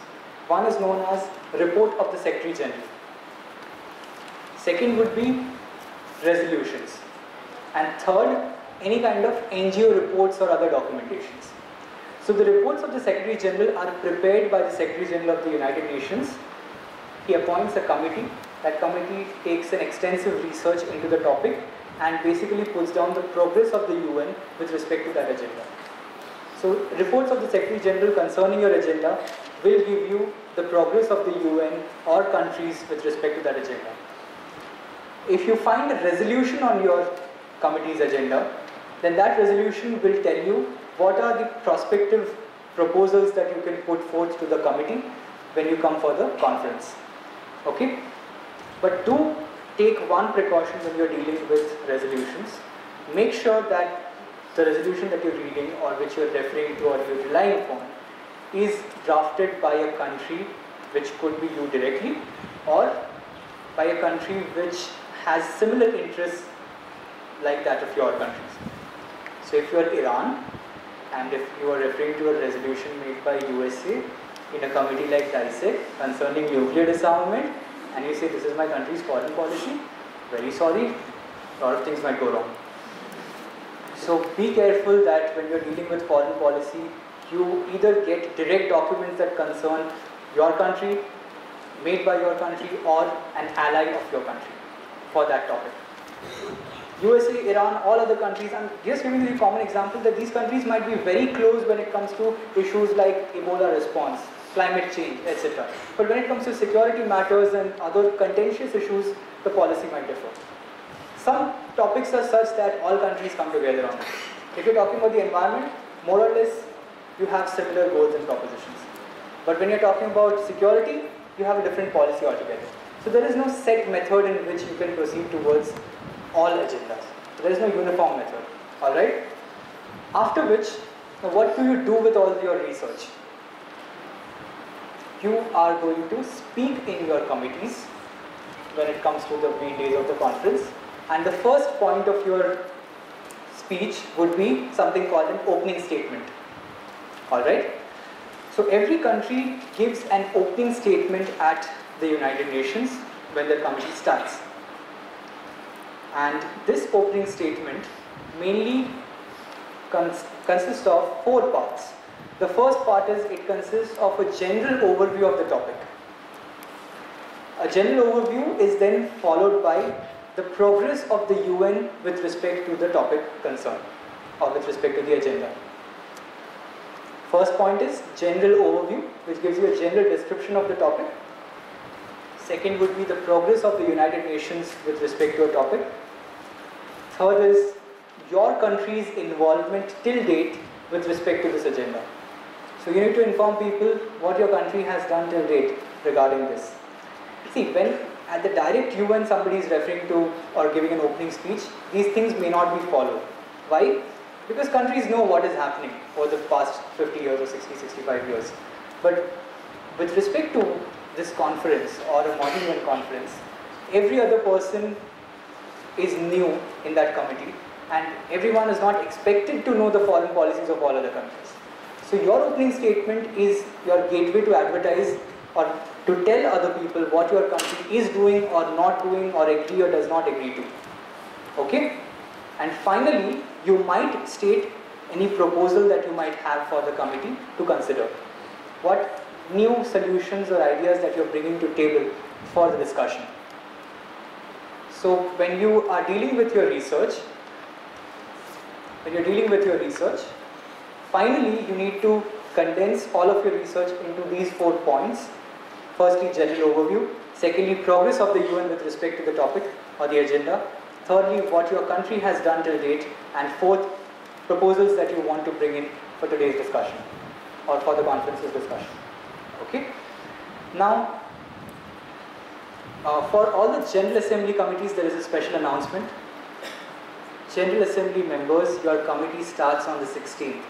One is known as Report of the Secretary General. Second would be resolutions. And third, any kind of NGO reports or other documentations. So the reports of the Secretary General are prepared by the Secretary General of the United Nations. He appoints a committee. That committee takes an extensive research into the topic and basically puts down the progress of the UN with respect to that agenda. So reports of the Secretary General concerning your agenda will give you the progress of the UN or countries with respect to that agenda. If you find a resolution on your committee's agenda, then that resolution will tell you what are the prospective proposals that you can put forth to the committee when you come for the conference. Okay? But do take one precaution when you are dealing with resolutions. Make sure that the resolution that you're reading or which you're referring to or you're relying upon is drafted by a country which could be you directly, or by a country which has similar interests like that of your countries. So if you are Iran, and if you are referring to a resolution made by USA in a committee like DISEC concerning nuclear disarmament, and you say this is my country's foreign policy, very sorry, a lot of things might go wrong. So be careful that when you are dealing with foreign policy, you either get direct documents that concern your country, made by your country, or an ally of your country for that topic. USA, Iran, all other countries, I'm just giving you the common example that these countries might be very close when it comes to issues like Ebola response, climate change, etc. But when it comes to security matters and other contentious issues, the policy might differ. Some topics are such that all countries come together on it. If you're talking about the environment, more or less you have similar goals and propositions. But when you're talking about security, you have a different policy altogether. So there is no set method in which you can proceed towards all agendas. So there is no uniform method. Alright? After which, what do you do with all your research? You are going to speak in your committees when it comes to the days of the conference, and the first point of your speech would be something called an opening statement. Alright? So every country gives an opening statement at the United Nations when their committee starts. And this opening statement mainly consists of 4 parts. The first part is it consists of a general overview of the topic. A general overview is then followed by the progress of the UN with respect to the topic concerned or with respect to the agenda. First point is general overview, which gives you a general description of the topic. Second would be the progress of the United Nations with respect to a topic. Third is your country's involvement till date with respect to this agenda. So you need to inform people what your country has done till date regarding this. See, when at the direct UN somebody is referring to or giving an opening speech, these things may not be followed. Why? Because countries know what is happening for the past 50 years or 60, 65 years. But with respect to this conference or a modern UN conference, every other person is new in that committee and everyone is not expected to know the foreign policies of all other countries. So your opening statement is your gateway to advertise or to tell other people what your country is doing or not doing or agree or does not agree to. Okay? And finally, you might state any proposal that you might have for the committee to consider. What new solutions or ideas that you're bringing to table for the discussion. So when you are dealing with your research, finally you need to condense all of your research into these 4 points. Firstly, general overview. Secondly, progress of the UN with respect to the topic or the agenda. Thirdly, what your country has done till date. And fourth, proposals that you want to bring in for today's discussion or for the conference's discussion. Okay? Now, for all the General Assembly committees, there is a special announcement. General Assembly members, your committee starts on the 16th.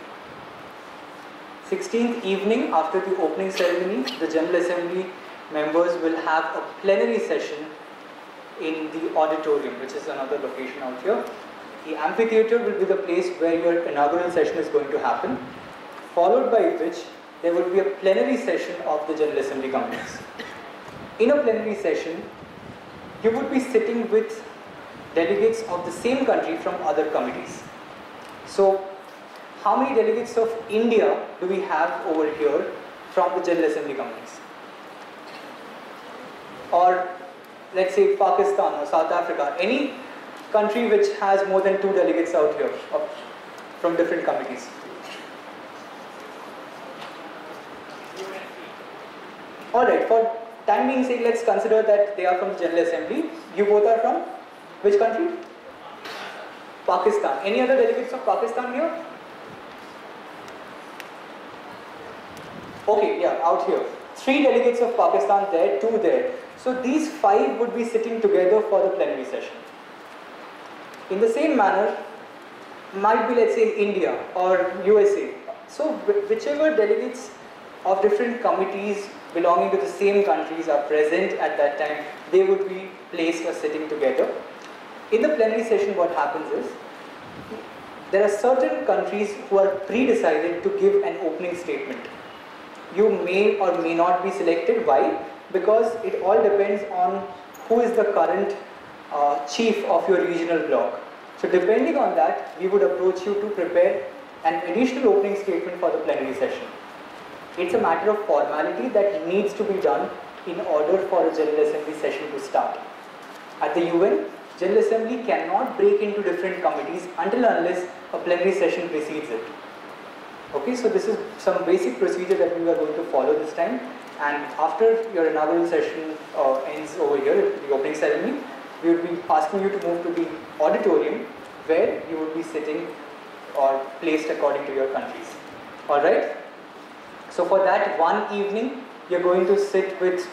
16th evening, after the opening ceremony, the General Assembly members will have a plenary session in the auditorium, which is another location out here. The amphitheatre will be the place where your inaugural session is going to happen, followed by which there will be a plenary session of the General Assembly committees. In a plenary session, you would be sitting with delegates of the same country from other committees. So, how many delegates of India do we have over here from the General Assembly committees? Or let's say Pakistan or South Africa, any country which has more than 2 delegates out here from different committees. Alright, for time being sake, let's consider that they are from the General Assembly. You both are from which country? Pakistan. Any other delegates of Pakistan here? Okay, yeah, out here. 3 delegates of Pakistan there, 2 there. So these 5 would be sitting together for the plenary session. In the same manner, might be, let's say, India or USA. So whichever delegates of different committees belonging to the same countries are present at that time, they would be placed or sitting together. In the plenary session, what happens is, there are certain countries who are pre-decided to give an opening statement. You may or may not be selected. Why? Because it all depends on who is the current chief of your regional bloc. So depending on that, we would approach you to prepare an additional opening statement for the plenary session. It's a matter of formality that needs to be done in order for a General Assembly session to start. At the UN, General Assembly cannot break into different committees until unless a plenary session precedes it. Okay, so this is some basic procedure that we are going to follow this time. And after your inaugural session ends over here, the opening ceremony, we would be asking you to move to the auditorium where you would be sitting or placed according to your countries. Alright? So for that one evening, you're going to sit with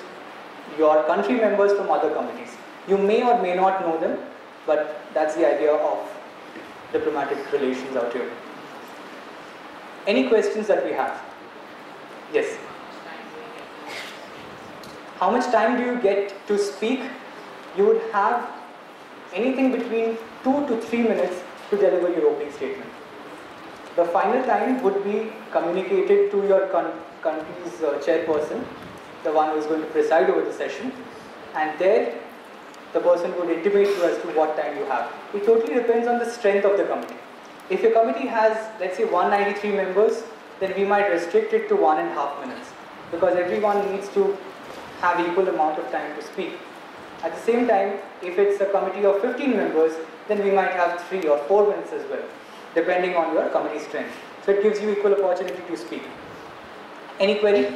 your country members from other committees. You may or may not know them, but that's the idea of diplomatic relations out here. Any questions that we have? Yes. How much time do you get to speak? You would have anything between 2 to 3 minutes to deliver your opening statement. The final time would be communicated to your country's chairperson, the one who is going to preside over the session, and there the person would intimate you as to what time you have. It totally depends on the strength of the committee. If your committee has, let's say, 193 members, then we might restrict it to 1.5 minutes, because everyone needs to have equal amount of time to speak. At the same time, if it's a committee of 15 members, then we might have 3 or 4 minutes as well, depending on your committee strength. So it gives you equal opportunity to speak. Any query?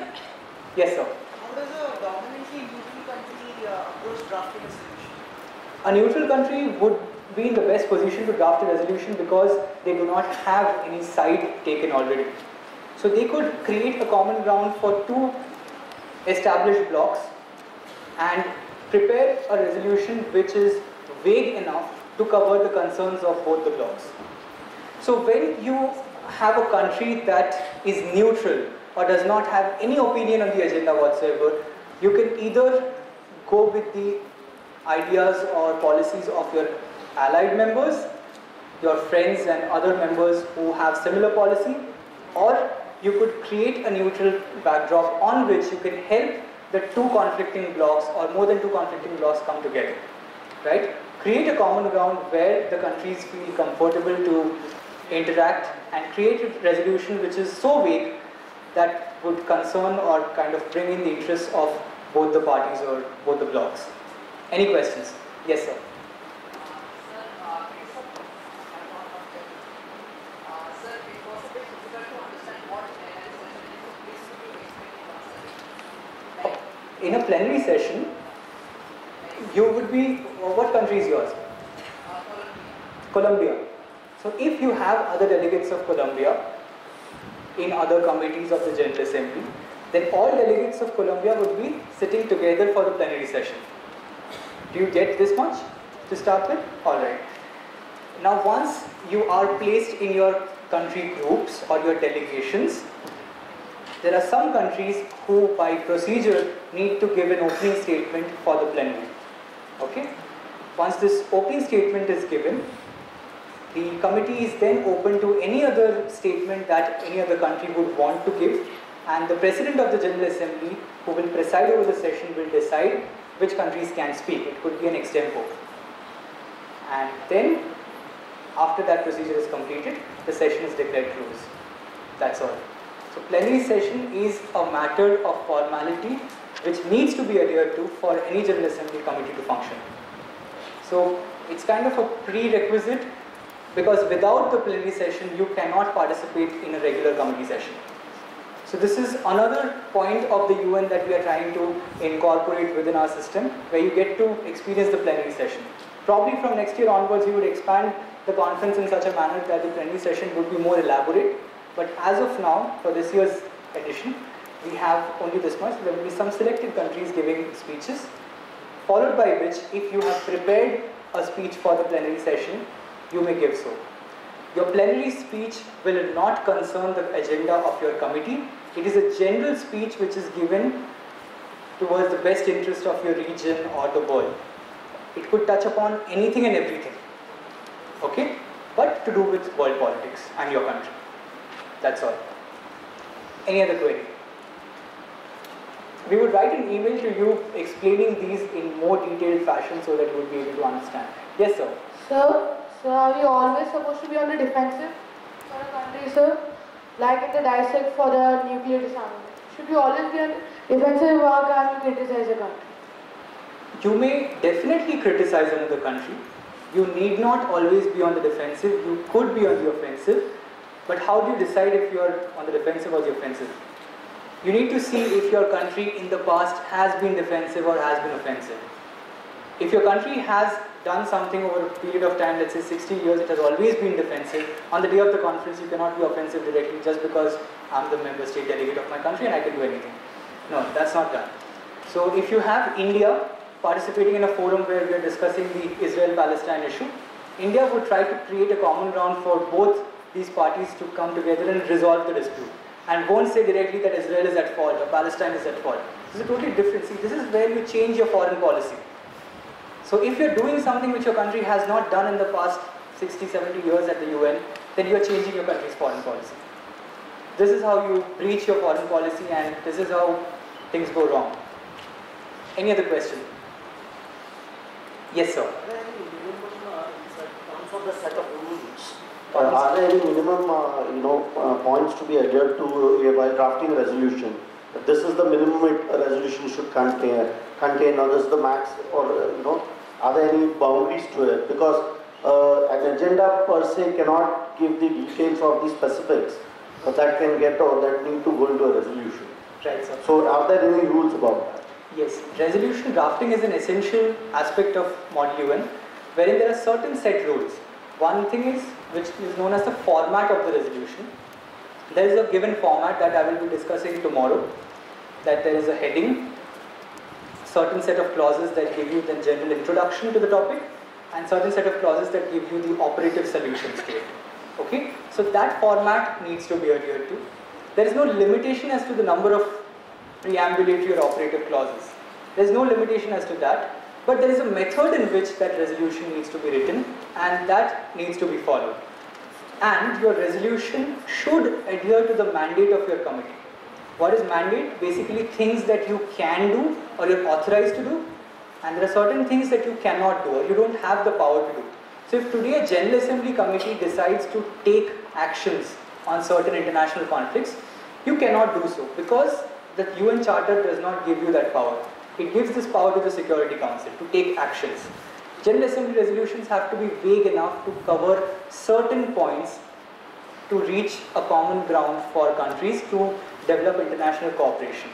Yes, sir. How does a dominantly neutral country approach drafting a solution? A neutral country would be in the best position to draft a resolution because they do not have any side taken already. So they could create a common ground for 2 established blocks and prepare a resolution which is vague enough to cover the concerns of both the blocks. So when you have a country that is neutral or does not have any opinion on the agenda whatsoever, you can either go with the ideas or policies of your allied members, your friends and other members who have similar policy, or you could create a neutral backdrop on which you can help the 2 conflicting blocks or more than 2 conflicting blocks come together, right? Create a common ground where the countries feel comfortable to interact and create a resolution which is so vague that would concern or kind of bring in the interests of both the parties or both the blocks. Any questions? Yes, sir. In a plenary session, you would be, what country is yours? Colombia. So if you have other delegates of Colombia in other committees of the General Assembly, then all delegates of Colombia would be sitting together for the plenary session. Do you get this much to start with? Alright. Now once you are placed in your country groups or your delegations, there are some countries who by procedure need to give an opening statement for the plenary. Okay? Once this opening statement is given, the committee is then open to any other statement that any other country would want to give, and the President of the General Assembly, who will preside over the session, will decide which countries can speak. It could be an extempo. And then, after that procedure is completed, the session is declared closed. That's all. So plenary session is a matter of formality which needs to be adhered to for any General Assembly committee to function. So it's kind of a prerequisite, because without the plenary session you cannot participate in a regular committee session. So this is another point of the UN that we are trying to incorporate within our system, where you get to experience the plenary session. Probably from next year onwards we would expand the conference in such a manner that the plenary session would be more elaborate. But as of now, for this year's edition, we have only this much. There will be some selected countries giving speeches, followed by which, if you have prepared a speech for the plenary session, you may give so. Your plenary speech will not concern the agenda of your committee. It is a general speech which is given towards the best interest of your region or the world. It could touch upon anything and everything, okay? But to do with world politics and your country. That's all. Any other query? We would write an email to you explaining these in more detailed fashion so that you would be able to understand. Yes, sir. Sir, are we always supposed to be on the defensive for a country, sir? Like in the dissect for the nuclear disarmament. Should we always be on the defensive or can we criticize a country? You may definitely criticize another country. You need not always be on the defensive. You could be on the offensive. But how do you decide if you are on the defensive or the offensive? You need to see if your country in the past has been defensive or has been offensive. If your country has done something over a period of time, let's say 60 years, it has always been defensive, on the day of the conference you cannot be offensive directly just because I'm the member state delegate of my country and I can do anything. No, that's not done. So if you have India participating in a forum where we are discussing the Israel-Palestine issue, India would try to create a common ground for both these parties to come together and resolve the dispute. And won't say directly that Israel is at fault or Palestine is at fault. This is a totally different. See, this is where you change your foreign policy. So if you're doing something which your country has not done in the past 60, 70 years at the UN, then you're changing your country's foreign policy. This is how you breach your foreign policy and this is how things go wrong. Any other question? Yes, sir. Are there any minimum in terms of the set of rules? Are there any minimum points to be adhered to while drafting a resolution? This is the minimum a resolution should contain, or this is the max, or are there any boundaries to it? Because an agenda per se cannot give the details of the specifics, but that can get or that need to go into a resolution. Right, sir. So are there any rules about that? Yes, resolution drafting is an essential aspect of Model UN, wherein there are certain set rules. One thing is, which is known as the format of the resolution. There is a given format that I will be discussing tomorrow, that there is a heading, certain set of clauses that give you the general introduction to the topic, and certain set of clauses that give you the operative solutions to it. Okay, so that format needs to be adhered to. There is no limitation as to the number of preambulatory or operative clauses. There is no limitation as to that, but there is a method in which that resolution needs to be written and that needs to be followed. And your resolution should adhere to the mandate of your committee. What is mandate? Basically things that you can do or you're authorized to do, and there are certain things that you cannot do or you don't have the power to do. So if today a General Assembly committee decides to take actions on certain international conflicts, you cannot do so because the UN Charter does not give you that power. It gives this power to the Security Council to take actions. General Assembly resolutions have to be vague enough to cover certain points to reach a common ground for countries to develop international cooperation.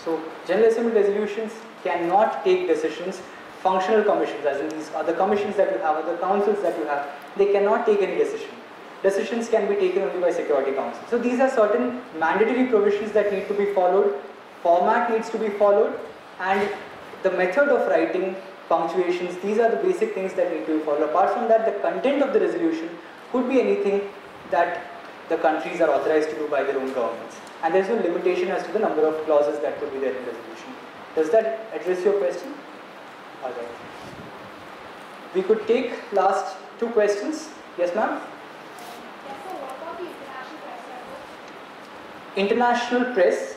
So General Assembly resolutions cannot take decisions. Functional commissions, as in these other commissions that you have, other councils that you have, they cannot take any decision. Decisions can be taken only by Security Council. So these are certain mandatory provisions that need to be followed, format needs to be followed, and the method of writing, punctuations, these are the basic things that need to be followed. Apart from that, the content of the resolution could be anything that the countries are authorized to do by their own governments. And there is no limitation as to the number of clauses that could be there in the resolution. Does that address your question? Alright. We could take last two questions. Yes, ma'am? International press,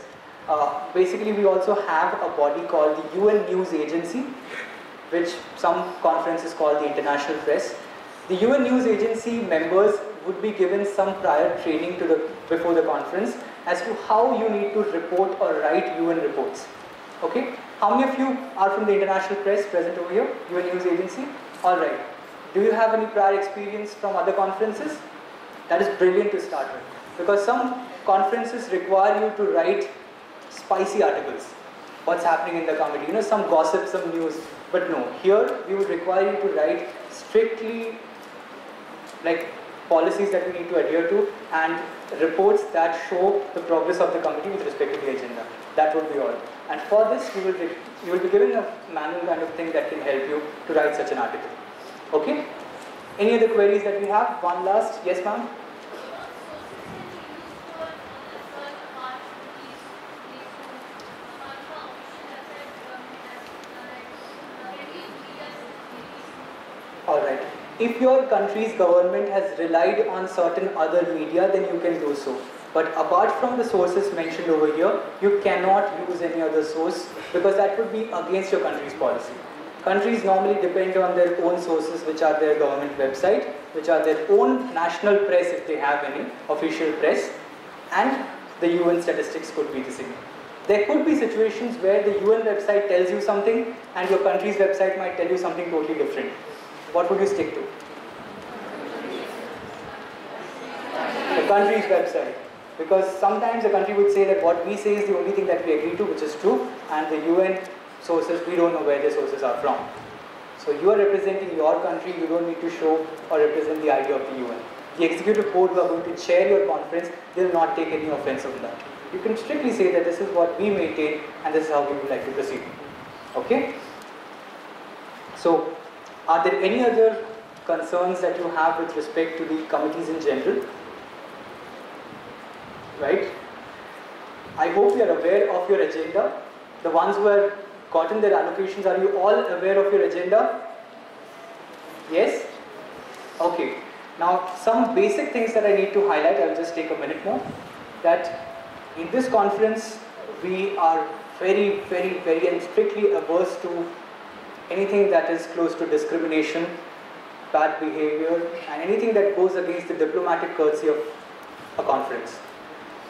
basically we also have a body called the UN News Agency, which some conferences call the International Press. The UN News Agency members would be given some prior training before the conference as to how you need to report or write UN reports. Okay? How many of you are from the International Press present over here? UN News Agency? Alright. Do you have any prior experience from other conferences? That is brilliant to start with, because some conferences require you to write spicy articles. What's happening in the committee? Some gossip, some news. But no, here we would require you to write strictly like policies that we need to adhere to and reports that show the progress of the committee with respect to the agenda. That would be all. And for this, you will be given a manual kind of thing that can help you to write such an article. Okay? Any other queries that we have? One last. Yes, ma'am? Alright. If your country's government has relied on certain other media, then you can do so. But apart from the sources mentioned over here, you cannot use any other source because that would be against your country's policy. Countries normally depend on their own sources, which are their government website, which are their own national press if they have any, official press, and the UN statistics could be the same. There could be situations where the UN website tells you something and your country's website might tell you something totally different. What would you stick to? The country's website. Because sometimes the country would say that what we say is the only thing that we agree to, which is true, and the UN sources, we don't know where their sources are from. So you are representing your country, you don't need to show or represent the idea of the UN. The executive board who are going to chair your conference, they will not take any offense on that. You can strictly say that this is what we maintain and this is how we would like to proceed. Okay? So, are there any other concerns that you have with respect to the committees in general? Right? I hope you are aware of your agenda. The ones who have gotten their allocations, are you all aware of your agenda? Yes? Okay. Now, some basic things that I need to highlight, I will just take a minute more. That in this conference, we are very and strictly averse to anything that is close to discrimination, bad behavior, and anything that goes against the diplomatic courtesy of a conference.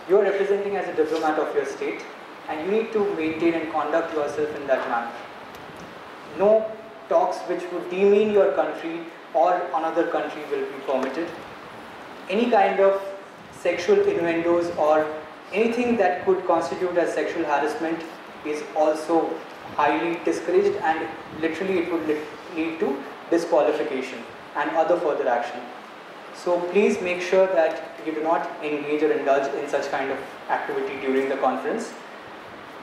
You are representing as a diplomat of your state, and you need to maintain and conduct yourself in that manner. No talks which would demean your country or another country will be permitted. Any kind of sexual innuendos or anything that could constitute as sexual harassment is also highly discouraged, and literally it would lead to disqualification and other further action. So please make sure that you do not engage or indulge in such kind of activity during the conference.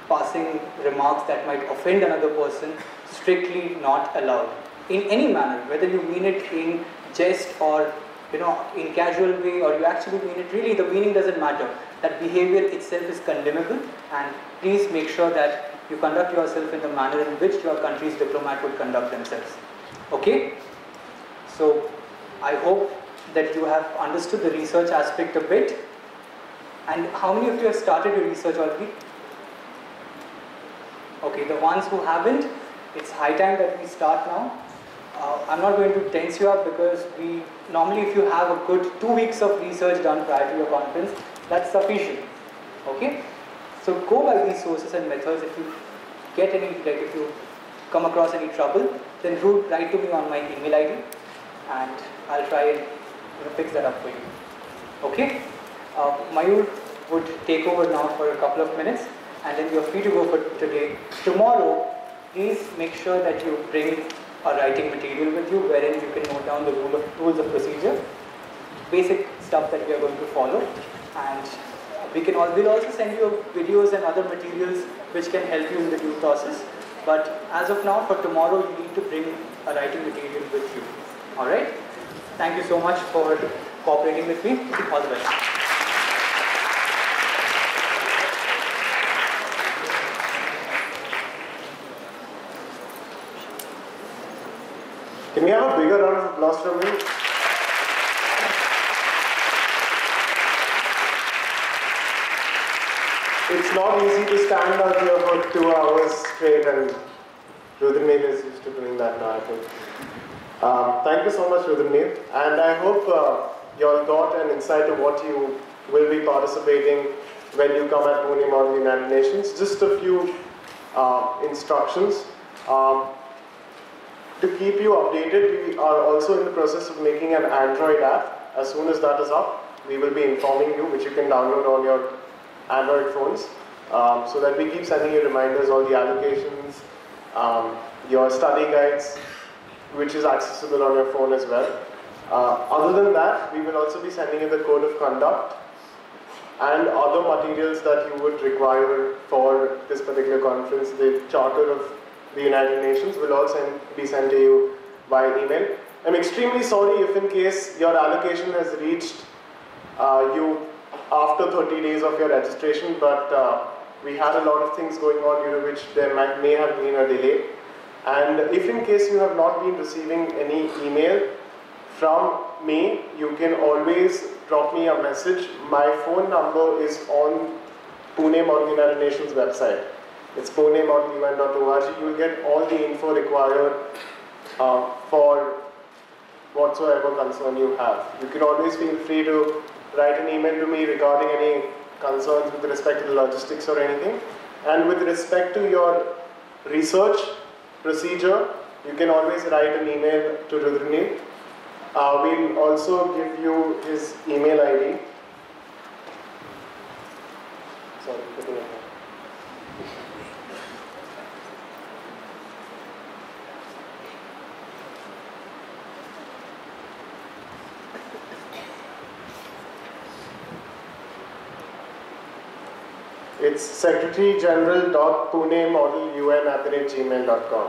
Passing remarks that might offend another person, strictly not allowed. In any manner, whether you mean it in jest or in casual way or you actually mean it, really the meaning doesn't matter. That behavior itself is condemnable, and please make sure that you conduct yourself in the manner in which your country's diplomat would conduct themselves. Okay? So, I hope that you have understood the research aspect a bit. And how many of you have started your research already? Okay, the ones who haven't, it's high time that we start now. I'm not going to tense you up because we normally, if you have a good 2 weeks of research done prior to your conference, that's sufficient. Okay? So go by these sources and methods. If you get any, if you come across any trouble, then do write to me on my email ID, and I'll try and fix that up for you. Okay? Mayur would take over now for a couple of minutes, and then you're free to go for today. Tomorrow, please make sure that you bring a writing material with you wherein you can note down the rules of procedure, basic stuff that we are going to follow, and we'll also send you videos and other materials which can help you in the due process. But as of now, for tomorrow, you need to bring a writing material with you. Alright? Thank you so much for cooperating with me. All the best. Can we have a bigger round of applause from him? It's not easy to stand out here for 2 hours straight, and Rudranil is used to doing that now, I think. Thank you so much, Rudranil, and I hope you all got an insight of what you will be participating when you come at Pune Model United Nations. Just a few instructions. To keep you updated, we are also in the process of making an Android app. As soon as that is up, we will be informing you, which you can download on your Android phones, so that we keep sending you reminders, all the allocations, your study guides, which is accessible on your phone as well. Other than that, we will also be sending you the code of conduct and other materials that you would require for this particular conference. The Charter of the United Nations will also be sent to you by email. I'm extremely sorry if in case your allocation has reached you after 30 days of your registration, but we had a lot of things going on due to which there may have been a delay. And if in case you have not been receiving any email from me, you can always drop me a message. My phone number is on Pune Model United Nations website. It's punemodelun.org. You will get all the info required for whatsoever concern you have. You can always feel free to write an email to me regarding any concerns with respect to the logistics or anything. And with respect to your research procedure, you can always write an email to Rudranil. We'll also give you his email ID. Sorry, putting it here. It's secretarygeneral.punemodelun@gmail.com.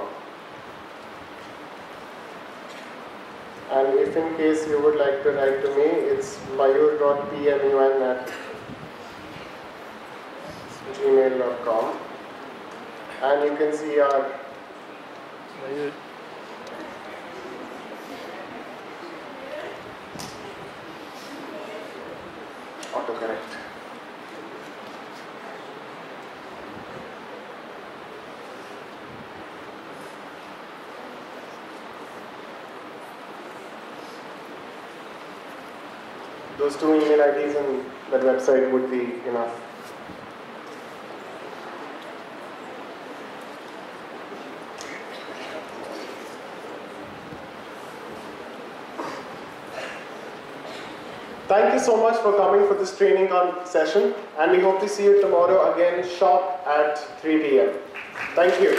And if in case you would like to write to me, it's mayur.pmun@gmail.com. And you can see our autocorrect. Those two email IDs and that website would be enough. Thank you so much for coming for this training session, and we hope to see you tomorrow again sharp at 3 p.m. Thank you.